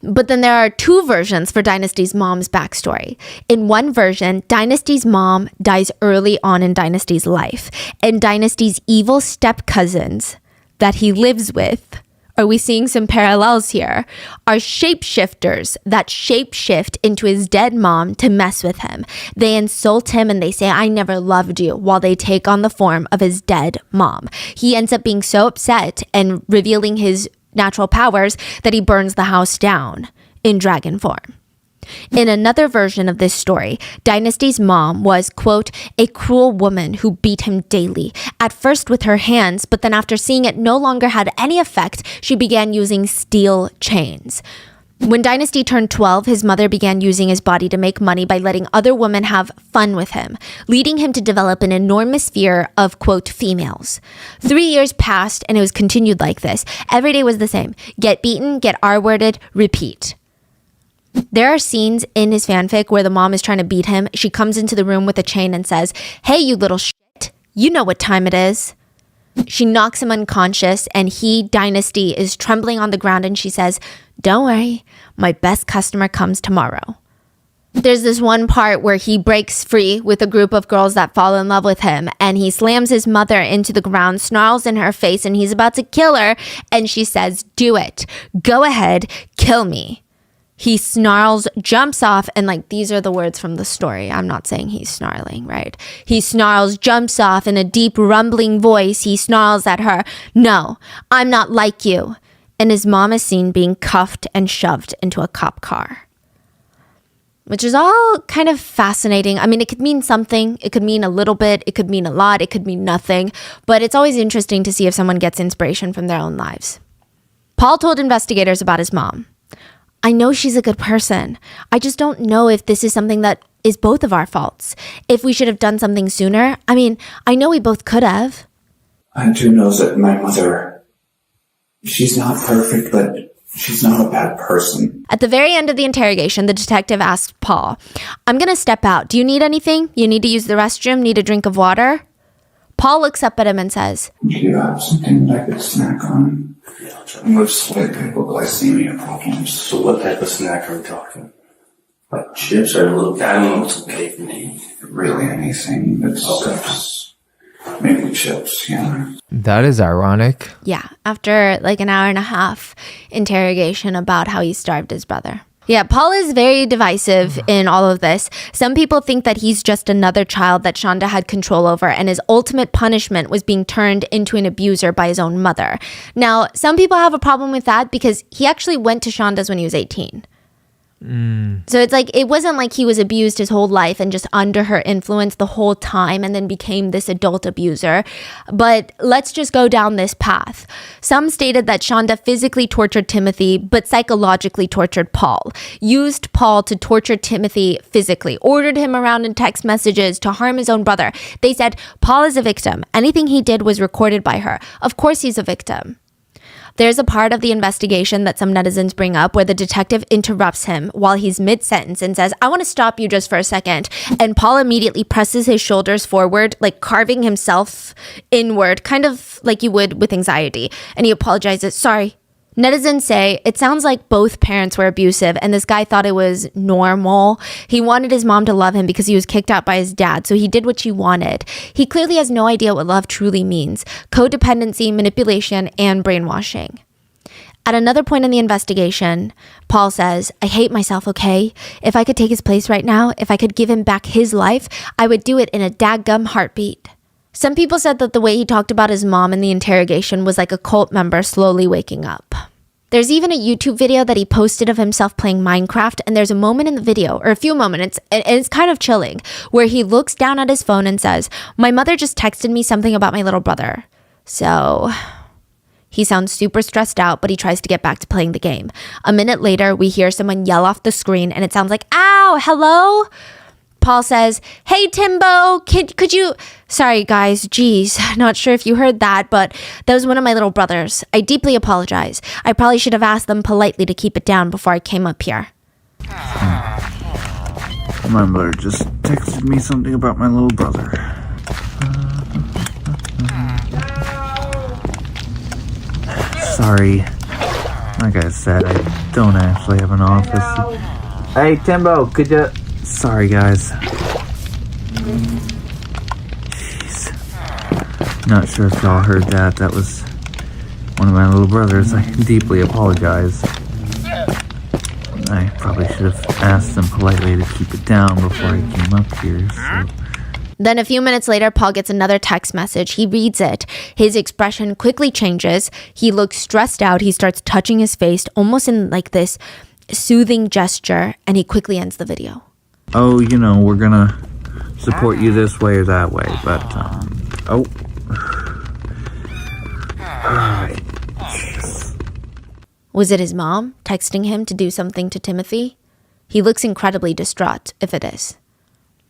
But then there are two versions for Dynasty's mom's backstory. In one version, Dynasty's mom dies early on in Dynasty's life, and Dynasty's evil step-cousins that he lives with, are we seeing some parallels here, are shapeshifters that shapeshift into his dead mom to mess with him. They insult him and they say, I never loved you, while they take on the form of his dead mom. He ends up being so upset and revealing his natural powers that he burns the house down in dragon form. In another version of this story, Dynasty's mom was, quote, a cruel woman who beat him daily, at first with her hands, but then after seeing it no longer had any effect, she began using steel chains. When Dynasty turned 12, his mother began using his body to make money by letting other women have fun with him, leading him to develop an enormous fear of, quote, females. 3 years passed and it was continued like this. Every day was the same. Get beaten, get R-worded, repeat. There are scenes in his fanfic where the mom is trying to beat him. She comes into the room with a chain and says, hey, you little shit, you know what time it is. She knocks him unconscious and he, Dynasty, is trembling on the ground and she says, don't worry, my best customer comes tomorrow. There's this one part where he breaks free with a group of girls that fall in love with him and he slams his mother into the ground, snarls in her face, and he's about to kill her. And she says, do it. Go ahead, kill me. He snarls, jumps off, and these are the words from the story. I'm not saying he's snarling, right? He snarls, jumps off in a deep rumbling voice. He snarls at her, no, I'm not like you. And his mom is seen being cuffed and shoved into a cop car. Which is all kind of fascinating. I mean, it could mean something. It could mean a little bit. It could mean a lot. It could mean nothing. But it's always interesting to see if someone gets inspiration from their own lives. Paul told investigators about his mom. I know she's a good person. I just don't know if this is something that is both of our faults. If we should have done something sooner. I mean, I know we both could have. I do know that my mother, she's not perfect, but she's not a bad person. At the very end of the interrogation, the detective asked Paul, I'm going to step out. Do you need anything? You need to use the restroom? Need a drink of water? Paul looks up at him and says, Do you have something that I could snack on? Most hypoglycemia problems. So what type of snack are we talking? Like chips or a little, I don't know what's okay for me. Really anything that's maybe chips, yeah. That is ironic. Yeah, after an hour and a half interrogation about how he starved his brother. Yeah, Paul is very divisive in all of this. Some people think that he's just another child that Shonda had control over, and his ultimate punishment was being turned into an abuser by his own mother. Now, some people have a problem with that because he actually went to Shonda's when he was 18. So it's it wasn't like he was abused his whole life and just under her influence the whole time and then became this adult abuser. But let's just go down this path. Some stated that Shonda physically tortured Timothy, but psychologically tortured Paul. Used Paul to torture Timothy physically. Ordered him around in text messages to harm his own brother. They said, Paul is a victim. Anything he did was recorded by her. Of course he's a victim. There's a part of the investigation that some netizens bring up where the detective interrupts him while he's mid-sentence and says, I want to stop you just for a second. And Paul immediately presses his shoulders forward, like carving himself inward, kind of like you would with anxiety. And he apologizes, sorry. Netizens say it sounds like both parents were abusive and this guy thought it was normal. He wanted his mom to love him because he was kicked out by his dad, so he did what she wanted. He clearly has no idea what love truly means: codependency, manipulation, and brainwashing. At another point in the investigation, Paul says, I hate myself, okay? If I could take his place right now, if I could give him back his life, I would do it in a daggum heartbeat. Some people said that the way he talked about his mom in the interrogation was like a cult member slowly waking up. There's even a YouTube video that he posted of himself playing Minecraft, and there's a moment in the video, or a few moments, and it's kind of chilling, where he looks down at his phone and says, my mother just texted me something about my little brother. So he sounds super stressed out, but he tries to get back to playing the game. A minute later, we hear someone yell off the screen, and it sounds like, ow, hello? Paul says, hey, Timbo, could you... Sorry, guys, geez, not sure if you heard that, but that was one of my little brothers. I deeply apologize. I probably should have asked them politely to keep it down before I came up here. My mother just texted me something about my little brother. Sorry. Like I said, I don't actually have an office. Hey, Timbo, could you... Sorry, guys. Jeez. Not sure if y'all heard that. That was one of my little brothers. I deeply apologize. I probably should have asked them politely to keep it down before I came up here, so... Then a few minutes later, Paul gets another text message. He reads it. His expression quickly changes. He looks stressed out. He starts touching his face, almost in like this soothing gesture, and he quickly ends the video. Oh, you know, we're gonna support you this way or that way, but, oh. Alright. Was it his mom texting him to do something to Timothy? He looks incredibly distraught, if it is.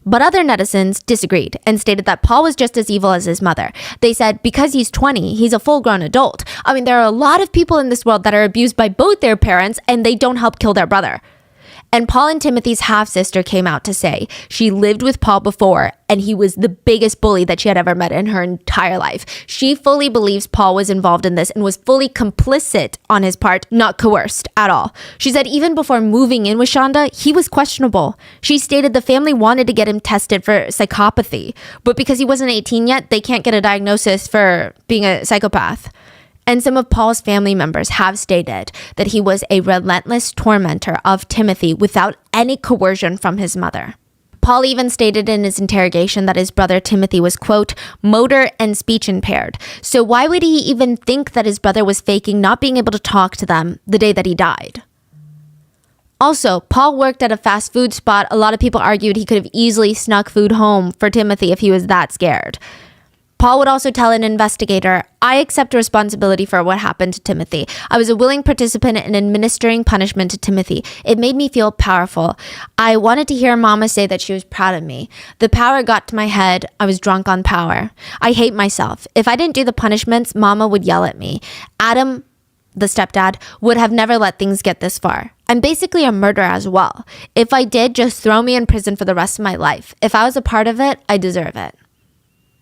But other netizens disagreed and stated that Paul was just as evil as his mother. They said because he's 20, he's a full-grown adult. I mean, there are a lot of people in this world that are abused by both their parents and they don't help kill their brother. And Paul and Timothy's half-sister came out to say she lived with Paul before and he was the biggest bully that she had ever met in her entire life. She fully believes Paul was involved in this and was fully complicit on his part, not coerced at all. She said even before moving in with Shonda, he was questionable. She stated the family wanted to get him tested for psychopathy, but because he wasn't 18 yet, they can't get a diagnosis for being a psychopath. And some of Paul's family members have stated that he was a relentless tormentor of Timothy without any coercion from his mother. Paul even stated in his interrogation that his brother Timothy was, quote, motor and speech impaired. So why would he even think that his brother was faking not being able to talk to them the day that he died? Also, Paul worked at a fast food spot. A lot of people argued he could have easily snuck food home for Timothy if he was that scared. Paul would also tell an investigator, I accept responsibility for what happened to Timothy. I was a willing participant in administering punishment to Timothy. It made me feel powerful. I wanted to hear Mama say that she was proud of me. The power got to my head. I was drunk on power. I hate myself. If I didn't do the punishments, Mama would yell at me. Adam, the stepdad, would have never let things get this far. I'm basically a murderer as well. If I did, just throw me in prison for the rest of my life. If I was a part of it, I deserve it.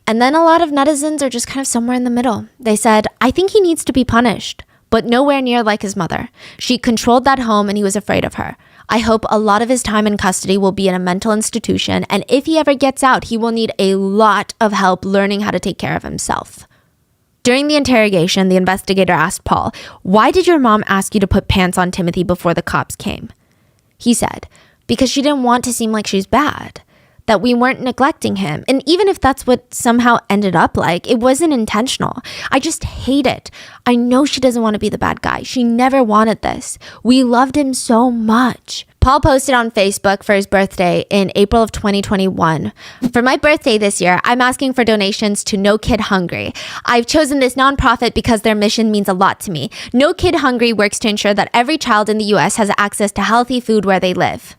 And then a lot of netizens are just kind of somewhere in the middle. They said, I think he needs to be punished, but nowhere near like his mother. She controlled that home and he was afraid of her. I hope a lot of his time in custody will be in a mental institution, and if he ever gets out, he will need a lot of help learning how to take care of himself. During the interrogation, the investigator asked Paul, why did your mom ask you to put pants on Timothy before the cops came? He said, because she didn't want to seem like she's bad. That we weren't neglecting him. And even if that's what somehow ended up like, it wasn't intentional. I just hate it. I know she doesn't want to be the bad guy. She never wanted this. We loved him so much. Paul posted on Facebook for his birthday in April of 2021. For my birthday this year, I'm asking for donations to No Kid Hungry. I've chosen this nonprofit because their mission means a lot to me. No Kid Hungry works to ensure that every child in the U.S. has access to healthy food where they live.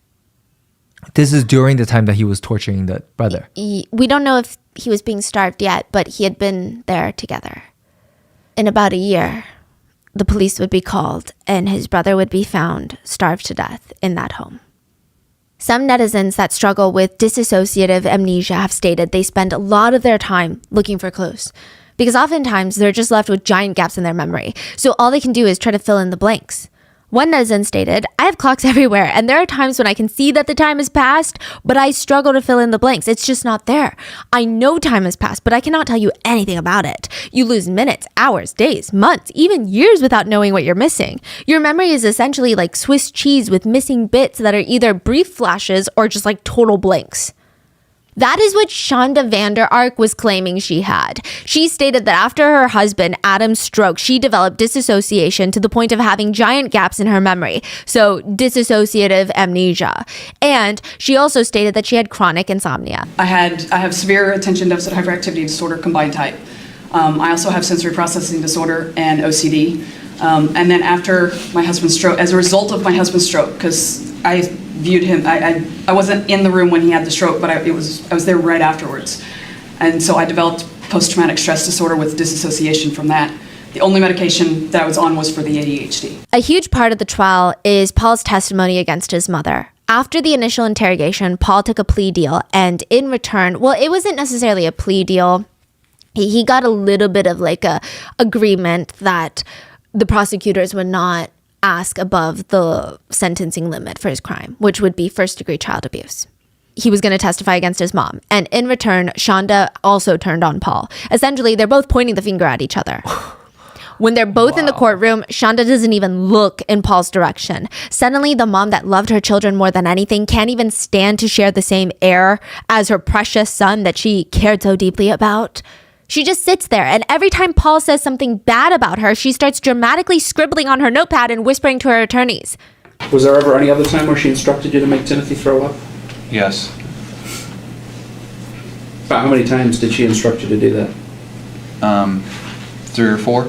This is during the time that he was torturing the brother. We don't know if he was being starved yet, but he had been there together. In about a year, the police would be called and his brother would be found starved to death in that home. Some netizens that struggle with dissociative amnesia have stated they spend a lot of their time looking for clues, because oftentimes they're just left with giant gaps in their memory, so all they can do is try to fill in the blanks. One netizen stated, "I have clocks everywhere, and there are times when I can see that the time has passed, but I struggle to fill in the blanks. It's just not there. I know time has passed, but I cannot tell you anything about it. You lose minutes, hours, days, months, even years without knowing what you're missing. Your memory is essentially like Swiss cheese with missing bits that are either brief flashes or just like total blanks." That is what Shonda Vander Ark was claiming she had. She stated that after her husband, Adam's stroke, she developed dissociation to the point of having giant gaps in her memory. So dissociative amnesia. And she also stated that she had chronic insomnia. I have severe attention deficit hyperactivity disorder combined type. I also have sensory processing disorder and OCD. And then after my husband's stroke, as a result of my husband's stroke, because I viewed him, I wasn't in the room when he had the stroke, but I was there right afterwards. And so I developed post-traumatic stress disorder with disassociation from that. The only medication that I was on was for the ADHD. A huge part of the trial is Paul's testimony against his mother. After the initial interrogation, Paul took a plea deal, and in return, well, it wasn't necessarily a plea deal. He got a little bit of like a agreement that the prosecutors would not ask above the sentencing limit for his crime, which would be first-degree child abuse. He was going to testify against his mom. And in return, Shonda also turned on Paul. Essentially, they're both pointing the finger at each other. When they're both in the courtroom, Shonda doesn't even look in Paul's direction. Suddenly, the mom that loved her children more than anything can't even stand to share the same air as her precious son that she cared so deeply about. She just sits there, and every time Paul says something bad about her, she starts dramatically scribbling on her notepad and whispering to her attorneys. Was there ever any other time where she instructed you to make Timothy throw up? Yes. About how many times did she instruct you to do that? 3 or 4.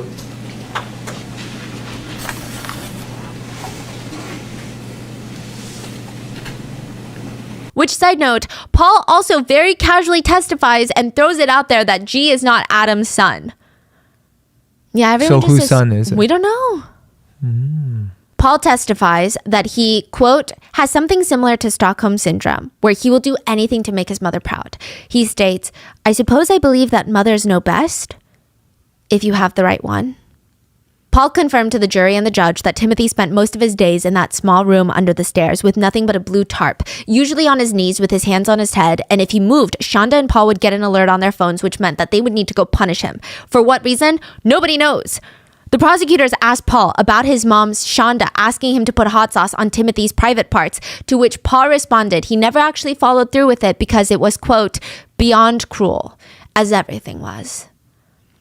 Which, side note, Paul also very casually testifies and throws it out there that G is not Adam's son. Yeah, everyone so just whose son is it? We don't know. Paul testifies that he, quote, has something similar to Stockholm Syndrome, where he will do anything to make his mother proud. He states, "I suppose I believe that mothers know best, if you have the right one." Paul confirmed to the jury and the judge that Timothy spent most of his days in that small room under the stairs with nothing but a blue tarp, usually on his knees with his hands on his head, and if he moved, Shonda and Paul would get an alert on their phones, which meant that they would need to go punish him. For what reason? Nobody knows. The prosecutors asked Paul about his mom's Shonda asking him to put hot sauce on Timothy's private parts, to which Paul responded he never actually followed through with it because it was, quote, beyond cruel, as everything was.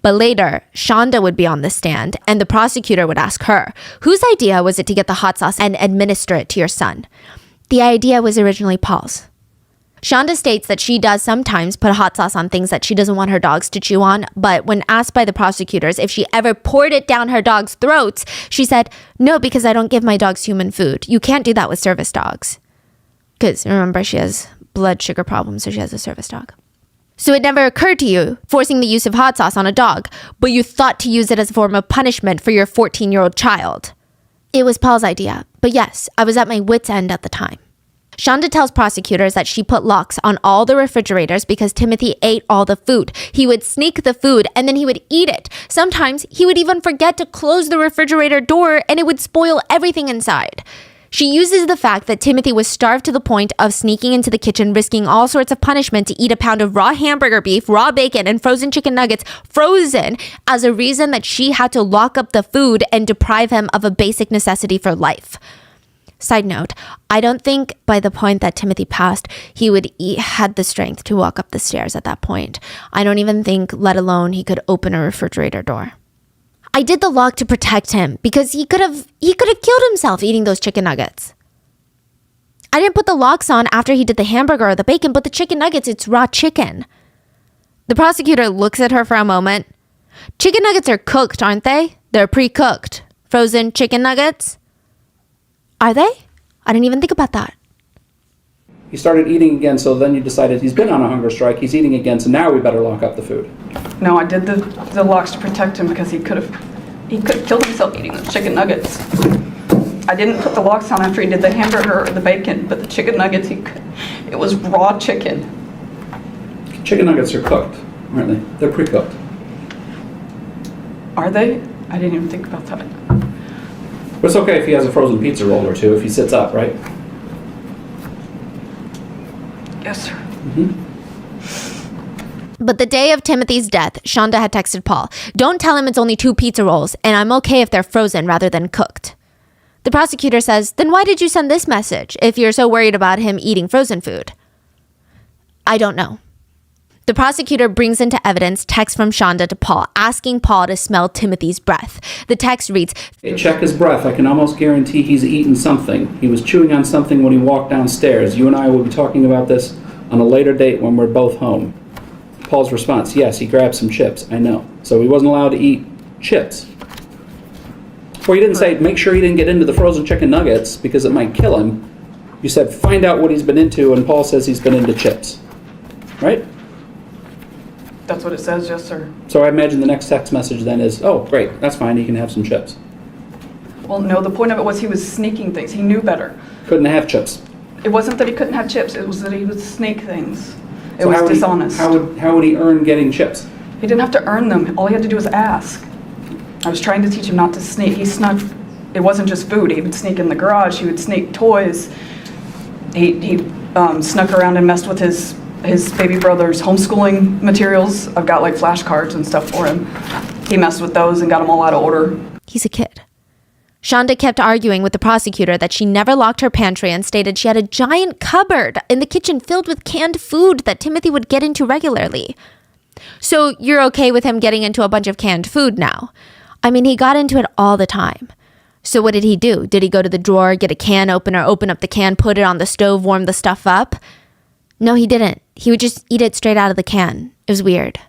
But later, Shonda would be on the stand, and the prosecutor would ask her, whose idea was it to get the hot sauce and administer it to your son? The idea was originally Paul's. Shonda states that she does sometimes put hot sauce on things that she doesn't want her dogs to chew on, but when asked by the prosecutors if she ever poured it down her dogs' throats, she said, "No, because I don't give my dogs human food. You can't do that with service dogs." Because remember, she has blood sugar problems, so she has a service dog. So it never occurred to you, forcing the use of hot sauce on a dog, but you thought to use it as a form of punishment for your 14-year-old child. It was Paul's idea, but yes, I was at my wit's end at the time. Shonda tells prosecutors that she put locks on all the refrigerators because Timothy ate all the food. He would sneak the food and then he would eat it. Sometimes he would even forget to close the refrigerator door and it would spoil everything inside. She uses the fact that Timothy was starved to the point of sneaking into the kitchen, risking all sorts of punishment to eat a pound of raw hamburger beef, raw bacon, and frozen chicken nuggets frozen as a reason that she had to lock up the food and deprive him of a basic necessity for life. Side note, I don't think by the point that Timothy passed, he had the strength to walk up the stairs at that point. I don't even think, let alone he could open a refrigerator door. I did the lock to protect him because he could have killed himself eating those chicken nuggets. I didn't put the locks on after he did the hamburger or the bacon, but the chicken nuggets, it's raw chicken. The prosecutor looks at her for a moment. Chicken nuggets are cooked, aren't they? They're pre-cooked. Frozen chicken nuggets? Are they? I didn't even think about that. He started eating again, so then you decided he's been on a hunger strike, he's eating again, so now we better lock up the food. No, I did the locks to protect him because he could have He could have killed himself eating the chicken nuggets. I didn't put the locks on after he did the hamburger or the bacon, but the chicken nuggets, it was raw chicken. Chicken nuggets are cooked, aren't they? They're pre-cooked. Are they? I didn't even think about that. But it's okay if he has a frozen pizza roll or two if he sits up, right? Yes, sir. But the day of Timothy's death, Shonda had texted Paul, "Don't tell him it's only 2 pizza rolls, and I'm okay if they're frozen rather than cooked." The prosecutor says, "Then why did you send this message if you're so worried about him eating frozen food?" I don't know. The prosecutor brings into evidence text from Shonda to Paul, asking Paul to smell Timothy's breath. The text reads, Hey, check his breath. I can almost guarantee he's eaten something. He was chewing on something when he walked downstairs. You and I will be talking about this on a later date when we're both home. Paul's response, yes, he grabbed some chips. I know. So he wasn't allowed to eat chips. Well, you didn't say, make sure he didn't get into the frozen chicken nuggets because it might kill him. You said, find out what he's been into, and Paul says he's been into chips. Right? That's what it says, yes, sir. So I imagine the next text message then is, oh, great, that's fine, he can have some chips. Well, no, the point of it was he was sneaking things. He knew better. Couldn't have chips. It wasn't that he couldn't have chips. It was that he would sneak things. It So was how dishonest. How would he earn getting chips? He didn't have to earn them. All he had to do was ask. I was trying to teach him not to sneak. He snuck. It wasn't just food. He would sneak in the garage. He would sneak toys. He snuck around and messed with his baby brother's homeschooling materials. I've got like flashcards and stuff for him. He messed with those and got them all out of order. He's a kid. Shonda kept arguing with the prosecutor that she never locked her pantry and stated she had a giant cupboard in the kitchen filled with canned food that Timothy would get into regularly. So you're okay with him getting into a bunch of canned food now? I mean, he got into it all the time. So what did he do? Did he go to the drawer, get a can opener, open up the can, put it on the stove, warm the stuff up? No, he didn't. He would just eat it straight out of the can. It was weird.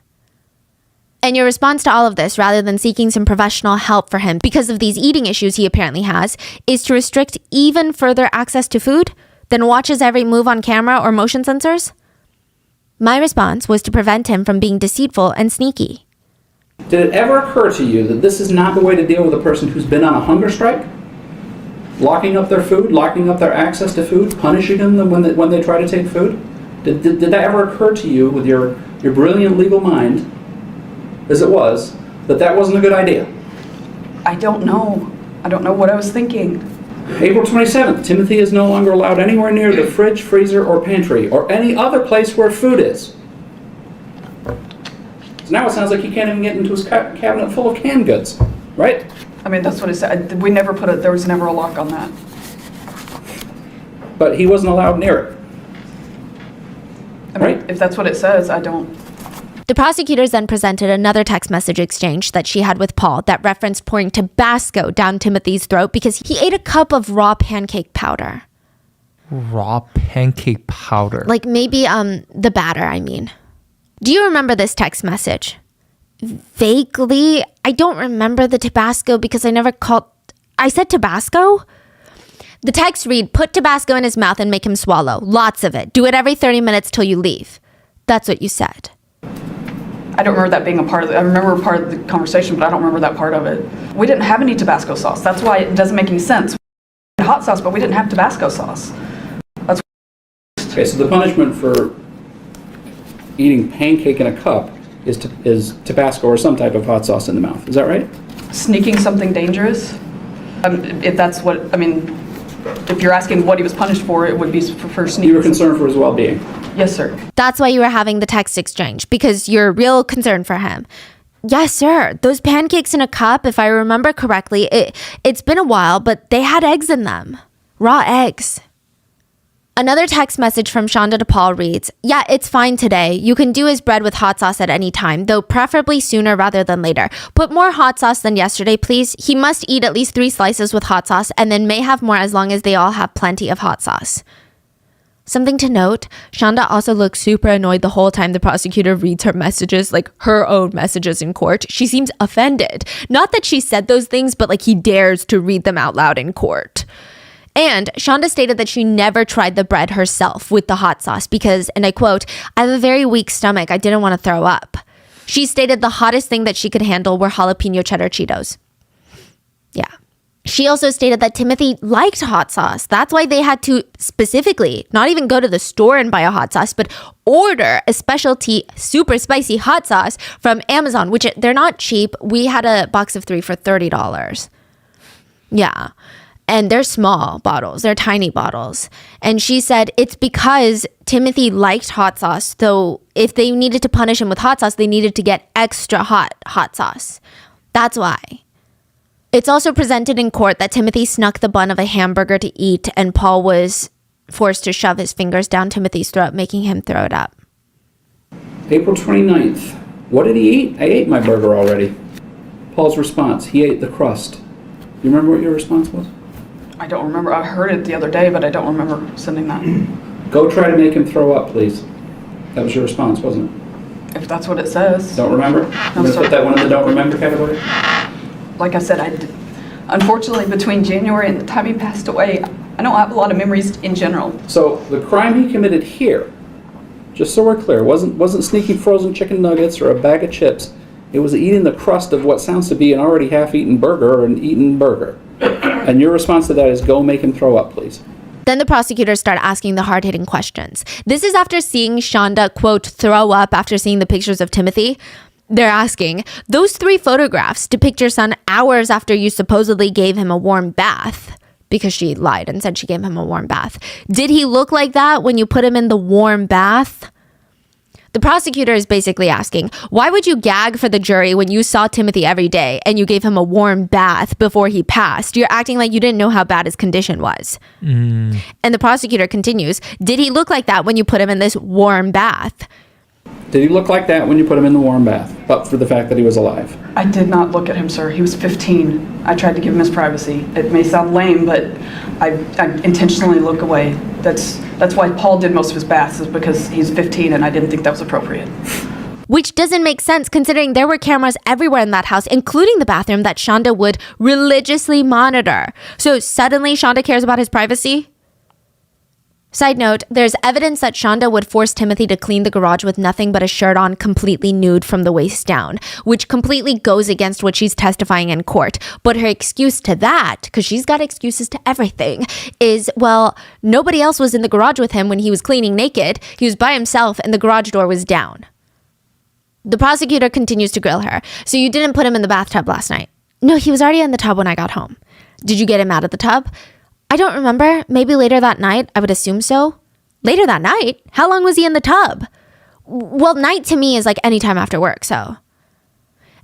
And your response to all of this, rather than seeking some professional help for him because of these eating issues he apparently has, is to restrict even further access to food, then watch his every move on camera or motion sensors? My response was to prevent him from being deceitful and sneaky. Did it ever occur to you that this is not the way to deal with a person who's been on a hunger strike? Locking up their food, locking up their access to food, punishing them when they try to take food? Did that ever occur to you with your brilliant legal mind, as it was, that wasn't a good idea? I don't know. I don't know what I was thinking. April 27th, Timothy is no longer allowed anywhere near the fridge, freezer, or pantry, or any other place where food is. So now it sounds like he can't even get into his cabinet full of canned goods, right? I mean, that's what it said. We never put it, there was never a lock on that. But he wasn't allowed near it. I mean, if that's what it says, I don't. The prosecutors then presented another text message exchange that she had with Paul that referenced pouring Tabasco down Timothy's throat because he ate a cup of raw pancake powder. Raw pancake powder. Like maybe the batter, I mean. Do you remember this text message? Vaguely. I don't remember the Tabasco because I said Tabasco? The text read, put Tabasco in his mouth and make him swallow. Lots of it. Do it every 30 minutes till you leave. That's what you said. I don't remember that being a part of it. I remember part of the conversation, but I don't remember that part of it. We didn't have any Tabasco sauce. That's why it doesn't make any sense. We had hot sauce, but we didn't have Tabasco sauce. Okay, so the punishment for eating pancake in a cup is Tabasco or some type of hot sauce in the mouth. Is that right? Sneaking something dangerous? If that's what, I mean, if you're asking what he was punished for, it would be for sneaking. You were concerned for his well-being? Yes, sir. That's why you were having the text exchange, because you're real concerned for him. Yes, sir. Those pancakes in a cup, if I remember correctly, it's been a while, but they had eggs in them. Raw eggs. Another text message from Shonda to Paul reads, yeah, it's fine today. You can do his bread with hot sauce at any time, though preferably sooner rather than later. Put more hot sauce than yesterday, please. He must eat at least 3 slices with hot sauce and then may have more as long as they all have plenty of hot sauce. Something to note, Shonda also looks super annoyed the whole time the prosecutor reads her messages, like her own messages in court. She seems offended. Not that she said those things, but like he dares to read them out loud in court. And Shonda stated that she never tried the bread herself with the hot sauce because, and I quote, I have a very weak stomach. I didn't want to throw up. She stated the hottest thing that she could handle were jalapeno cheddar Cheetos. Yeah. She also stated that Timothy liked hot sauce. That's why they had to specifically not even go to the store and buy a hot sauce, but order a specialty super spicy hot sauce from Amazon, which they're not cheap. We had a box of 3 for $30. Yeah. And they're small bottles. They're tiny bottles. And she said it's because Timothy liked hot sauce. So if they needed to punish him with hot sauce, they needed to get extra hot sauce. That's why. It's also presented in court that Timothy snuck the bun of a hamburger to eat, and Paul was forced to shove his fingers down Timothy's throat, making him throw it up. April 29th. What did he eat? I ate my burger already. Paul's response. He ate the crust. You remember what your response was? I don't remember. I heard it the other day, but I don't remember sending that. Go try to make him throw up, please. That was your response, wasn't it? If that's what it says. Don't remember? I'm going to put that one in the don't remember category. Like I said, unfortunately, between January and the time he passed away, I don't have a lot of memories in general. So the crime he committed here, just so we're clear, wasn't sneaking frozen chicken nuggets or a bag of chips. It was eating the crust of what sounds to be an already half-eaten burger or an eaten burger. And your response to that is go make him throw up, please. Then the prosecutors start asking the hard-hitting questions. This is after seeing Shonda, quote, throw up after seeing the pictures of Timothy. They're asking, those 3 photographs depict your son hours after you supposedly gave him a warm bath, because she lied and said she gave him a warm bath. Did he look like that when you put him in the warm bath? The prosecutor is basically asking, why would you gag for the jury when you saw Timothy every day and you gave him a warm bath before he passed? You're acting like you didn't know how bad his condition was. And the prosecutor continues, did he look like that when you put him in this warm bath? Did he look like that when you put him in the warm bath, but for the fact that he was alive? I did not look at him, sir. He was 15. I tried to give him his privacy. It may sound lame, but I intentionally look away. That's why Paul did most of his baths, is because he's 15 and I didn't think that was appropriate. Which doesn't make sense considering there were cameras everywhere in that house, including the bathroom that Shonda would religiously monitor. So suddenly Shonda cares about his privacy? Side note, there's evidence that Shonda would force Timothy to clean the garage with nothing but a shirt on, completely nude from the waist down, which completely goes against what she's testifying in court. But her excuse to that, because she's got excuses to everything, is, well, nobody else was in the garage with him when he was cleaning naked. He was by himself and the garage door was down. The prosecutor continues to grill her. So you didn't put him in the bathtub last night? No, he was already in the tub when I got home. Did you get him out of the tub? I don't remember. Maybe later that night. I would assume so. Later that night? How long was he in the tub? Well, night to me is like any time after work, so.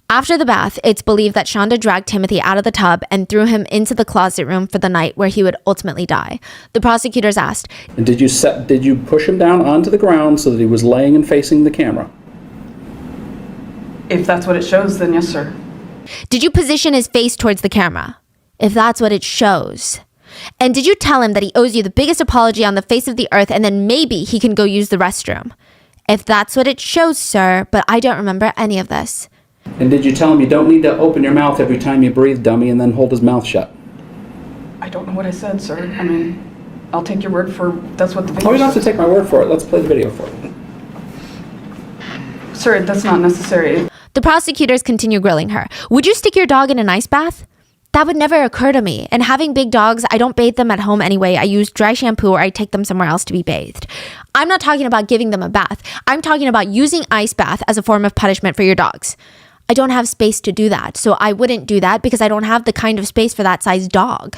After the bath, it's believed that Shonda dragged Timothy out of the tub and threw him into the closet room for the night where he would ultimately die. The prosecutors asked, and did you push him down onto the ground so that he was laying and facing the camera? If that's what it shows, then yes, sir. Did you position his face towards the camera? If that's what it shows. And did you tell him that he owes you the biggest apology on the face of the earth and then maybe he can go use the restroom? If that's what it shows, sir, but I don't remember any of this. And did you tell him you don't need to open your mouth every time you breathe, dummy, and then hold his mouth shut? I don't know what I said, sir. I mean, I'll take your word for that's what the video Oh, you don't have to take my word for it. Let's play the video for you. Sir, that's not necessary. The prosecutors continue grilling her. Would you stick your dog in an ice bath? That would never occur to me. And having big dogs, I don't bathe them at home anyway. I use dry shampoo or I take them somewhere else to be bathed. I'm not talking about giving them a bath. I'm talking about using ice bath as a form of punishment for your dogs. I don't have space to do that, so I wouldn't do that because I don't have the kind of space for that size dog.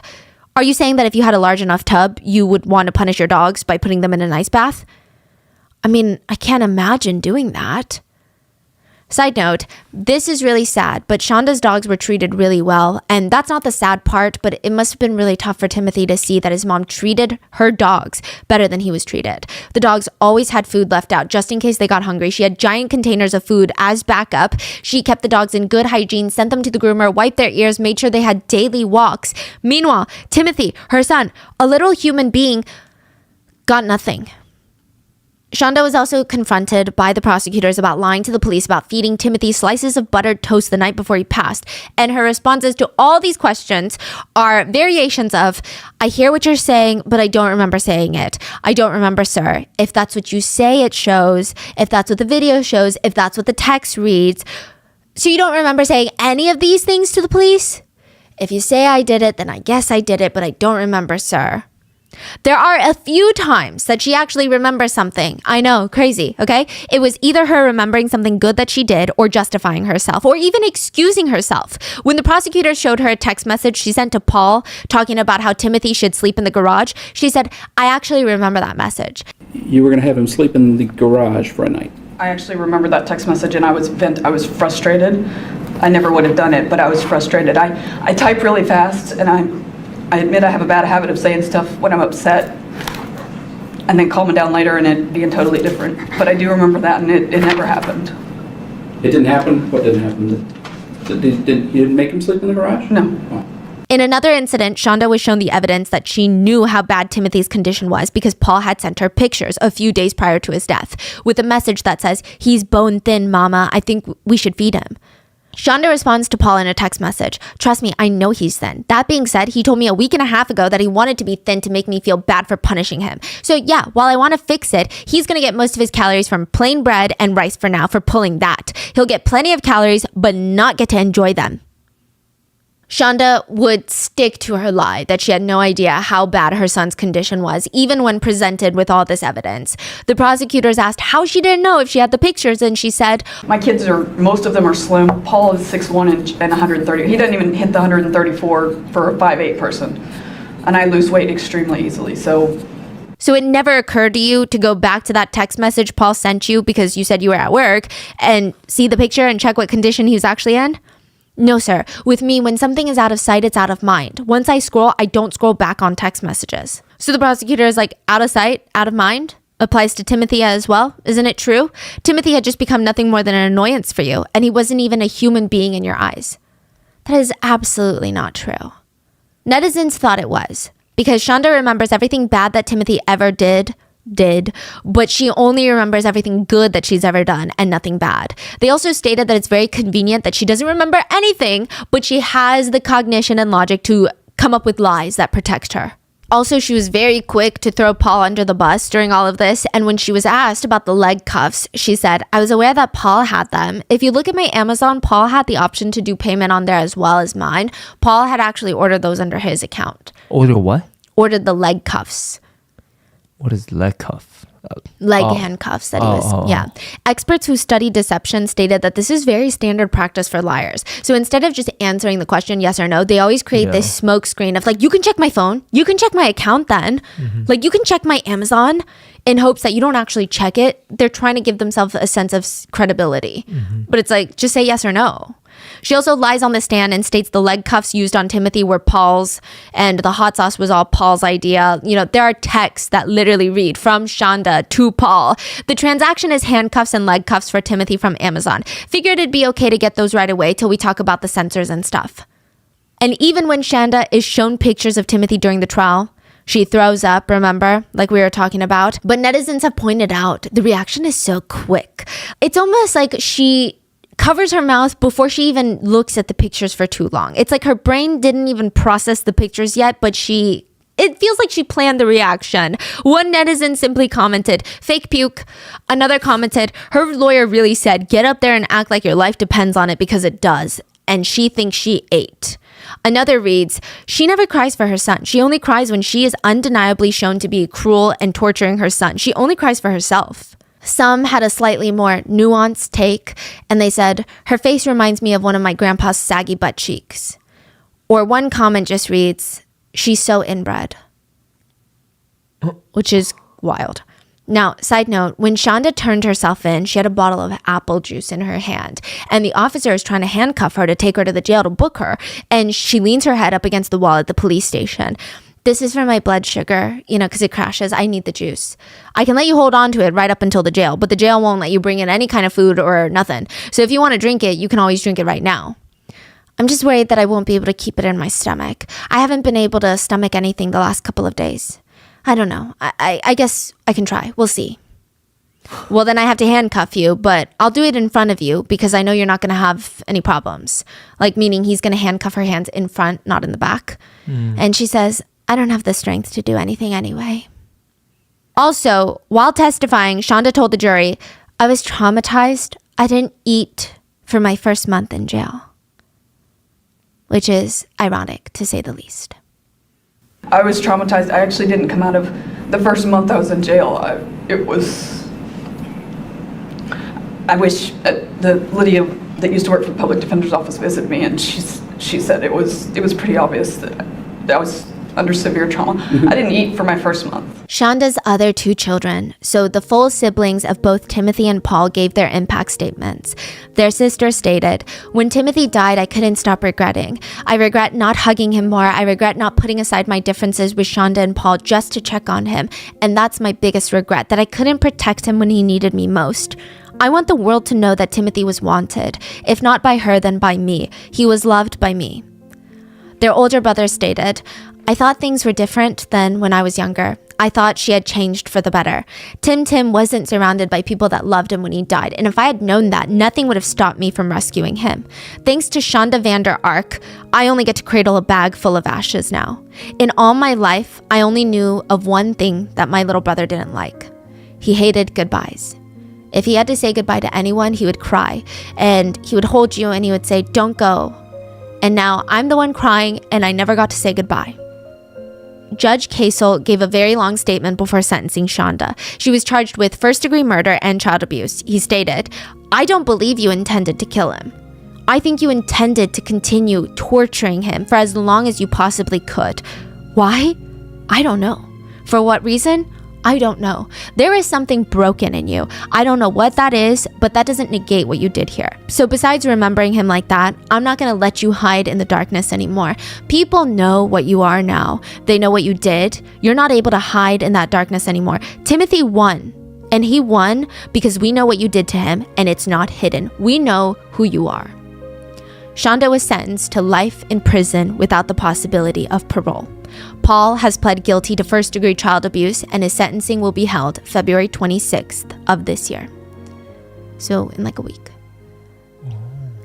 Are you saying that if you had a large enough tub, you would want to punish your dogs by putting them in an ice bath? I mean, I can't imagine doing that. Side note, this is really sad, but Shonda's dogs were treated really well. And that's not the sad part, but it must have been really tough for Timothy to see that his mom treated her dogs better than he was treated. The dogs always had food left out just in case they got hungry. She had giant containers of food as backup. She kept the dogs in good hygiene, sent them to the groomer, wiped their ears, made sure they had daily walks. Meanwhile, Timothy, her son, a little human being, got nothing. Shonda was also confronted by the prosecutors about lying to the police about feeding Timothy slices of buttered toast the night before he passed. And her responses to all these questions are variations of, I hear what you're saying, but I don't remember saying it. I don't remember, sir. If that's what you say, it shows. If that's what the video shows. If that's what the text reads. So you don't remember saying any of these things to the police? If you say I did it, then I guess I did it, but I don't remember, sir. There are a few times that she actually remembers something. I know, crazy, okay? It was either her remembering something good that she did or justifying herself or even excusing herself. When the prosecutor showed her a text message she sent to Paul talking about how Timothy should sleep in the garage, she said, I actually remember that message. You were going to have him sleep in the garage for a night. I actually remember that text message, and I was frustrated. I never would have done it, but I was frustrated. I type really fast, and I admit I have a bad habit of saying stuff when I'm upset and then calming down later and it being totally different. But I do remember that, and it never happened. It didn't happen? What didn't happen? You didn't make him sleep in the garage? No. Oh. In another incident, Shonda was shown the evidence that she knew how bad Timothy's condition was because Paul had sent her pictures a few days prior to his death with a message that says, he's bone thin, mama. I think we should feed him. Shonda responds to Paul in a text message. Trust me, I know he's thin. That being said, he told me a week and a half ago that he wanted to be thin to make me feel bad for punishing him. So yeah, while I want to fix it, he's going to get most of his calories from plain bread and rice for now for pulling that. He'll get plenty of calories, but not get to enjoy them. Shonda would stick to her lie that she had no idea how bad her son's condition was, even when presented with all this evidence. The prosecutors asked how she didn't know if she had the pictures, and she said, My kids most of them are slim. Paul is 6'1" and 130. He doesn't even hit the 134 for a 5'8" person. And I lose weight extremely easily, So it never occurred to you to go back to that text message Paul sent you because you said you were at work and see the picture and check what condition he was actually in? No, sir. With me, when something is out of sight, it's out of mind. Once I scroll, I don't scroll back on text messages. So the prosecutor is like, out of sight, out of mind? Applies to Timothy as well, isn't it true? Timothy had just become nothing more than an annoyance for you, and he wasn't even a human being in your eyes. That is absolutely not true. Netizens thought it was, because Shonda remembers everything bad that Timothy ever did, but she only remembers everything good that she's ever done and nothing bad. They also stated that it's very convenient that she doesn't remember anything, but she has the cognition and logic to come up with lies that protect her. Also, she was very quick to throw Paul under the bus during all of this, and when she was asked about the leg cuffs, she said, I was aware that Paul had them. If you look at my Amazon, Paul had the option to do payment on there as well as mine. Paul had actually ordered those under his account. Order what? Ordered the leg cuffs. What is leg cuff? Handcuffs that he was. Yeah. Experts who study deception stated that this is very standard practice for liars. So instead of just answering the question yes or no, they always create this smoke screen of like, you can check my phone, you can check my account then. Like, you can check my Amazon, in hopes that you don't actually check it. They're trying to give themselves a sense of credibility. But it's like, just say yes or no. She also lies on the stand and states the leg cuffs used on Timothy were Paul's and the hot sauce was all Paul's idea. You know, there are texts that literally read from Shonda to Paul. The transaction is handcuffs and leg cuffs for Timothy from Amazon. Figured it'd be okay to get those right away till we talk about the censors and stuff. And even when Shonda is shown pictures of Timothy during the trial, she throws up, remember, like we were talking about. But netizens have pointed out the reaction is so quick. It's almost like she covers her mouth before she even looks at the pictures for too long. It's like her brain didn't even process the pictures yet, but it feels like she planned the reaction. One netizen simply commented, fake puke. Another commented, her lawyer really said, get up there and act like your life depends on it because it does. And she thinks she ate. Another reads, she never cries for her son. She only cries when she is undeniably shown to be cruel and torturing her son. She only cries for herself. Some had a slightly more nuanced take, and they said, her face reminds me of one of my grandpa's saggy butt cheeks. Or one comment just reads, she's so inbred. Which is wild. Now, side note, when Shonda turned herself in, she had a bottle of apple juice in her hand, and the officer is trying to handcuff her to take her to the jail to book her, and she leans her head up against the wall at the police station. This is for my blood sugar, because it crashes. I need the juice. I can let you hold on to it right up until the jail, but the jail won't let you bring in any kind of food or nothing. So if you want to drink it, you can always drink it right now. I'm just worried that I won't be able to keep it in my stomach. I haven't been able to stomach anything the last couple of days. I don't know. I guess I can try. We'll see. Well, then I have to handcuff you, but I'll do it in front of you because I know you're not going to have any problems. Like, meaning he's going to handcuff her hands in front, not in the back. And she says, I don't have the strength to do anything anyway. Also, while testifying, Shonda told the jury, I was traumatized. I didn't eat for my first month in jail. which is ironic to say the least. I was traumatized. I actually didn't come out of the first month I was in jail. I wish the Lydia that used to work for the public defender's office visited me, and she said it was pretty obvious that I was under severe trauma. I didn't eat for my first month. Shonda's other 2 children, so the full siblings of both Timothy and Paul, gave their impact statements. Their sister stated, "When Timothy died, I couldn't stop regretting. I regret not hugging him more. I regret not putting aside my differences with Shonda and Paul just to check on him. And that's my biggest regret, that I couldn't protect him when he needed me most. I want the world to know that Timothy was wanted. If not by her, then by me. He was loved by me." Their older brother stated, "I thought things were different than when I was younger. I thought she had changed for the better. Tim wasn't surrounded by people that loved him when he died, and if I had known that, nothing would have stopped me from rescuing him. Thanks to Shonda Vander Ark, I only get to cradle a bag full of ashes now. In all my life, I only knew of one thing that my little brother didn't like. He hated goodbyes. If he had to say goodbye to anyone, he would cry, and he would hold you and he would say, 'Don't go.' And now I'm the one crying, and I never got to say goodbye." Judge Casel gave a very long statement before sentencing Shonda. She was charged with first-degree murder and child abuse. He stated, "I don't believe you intended to kill him. I think you intended to continue torturing him for as long as you possibly could. Why? I don't know. For what reason? I don't know. There is something broken in you. I don't know what that is, but that doesn't negate what you did here. So besides remembering him like that, I'm not going to let you hide in the darkness anymore. People know what you are now. They know what you did. You're not able to hide in that darkness anymore. Timothy won. And he won because we know what you did to him, and it's not hidden. We know who you are." Shonda was sentenced to life in prison without the possibility of parole. Paul has pled guilty to first-degree child abuse, and his sentencing will be held February 26th of this year. So in like a week.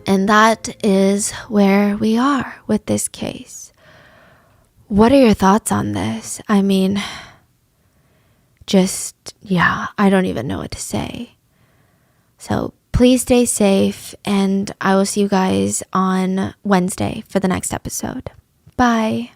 And that is where we are with this case. What are your thoughts on this? I mean, I don't even know what to say. So please stay safe, and I will see you guys on Wednesday for the next episode. Bye.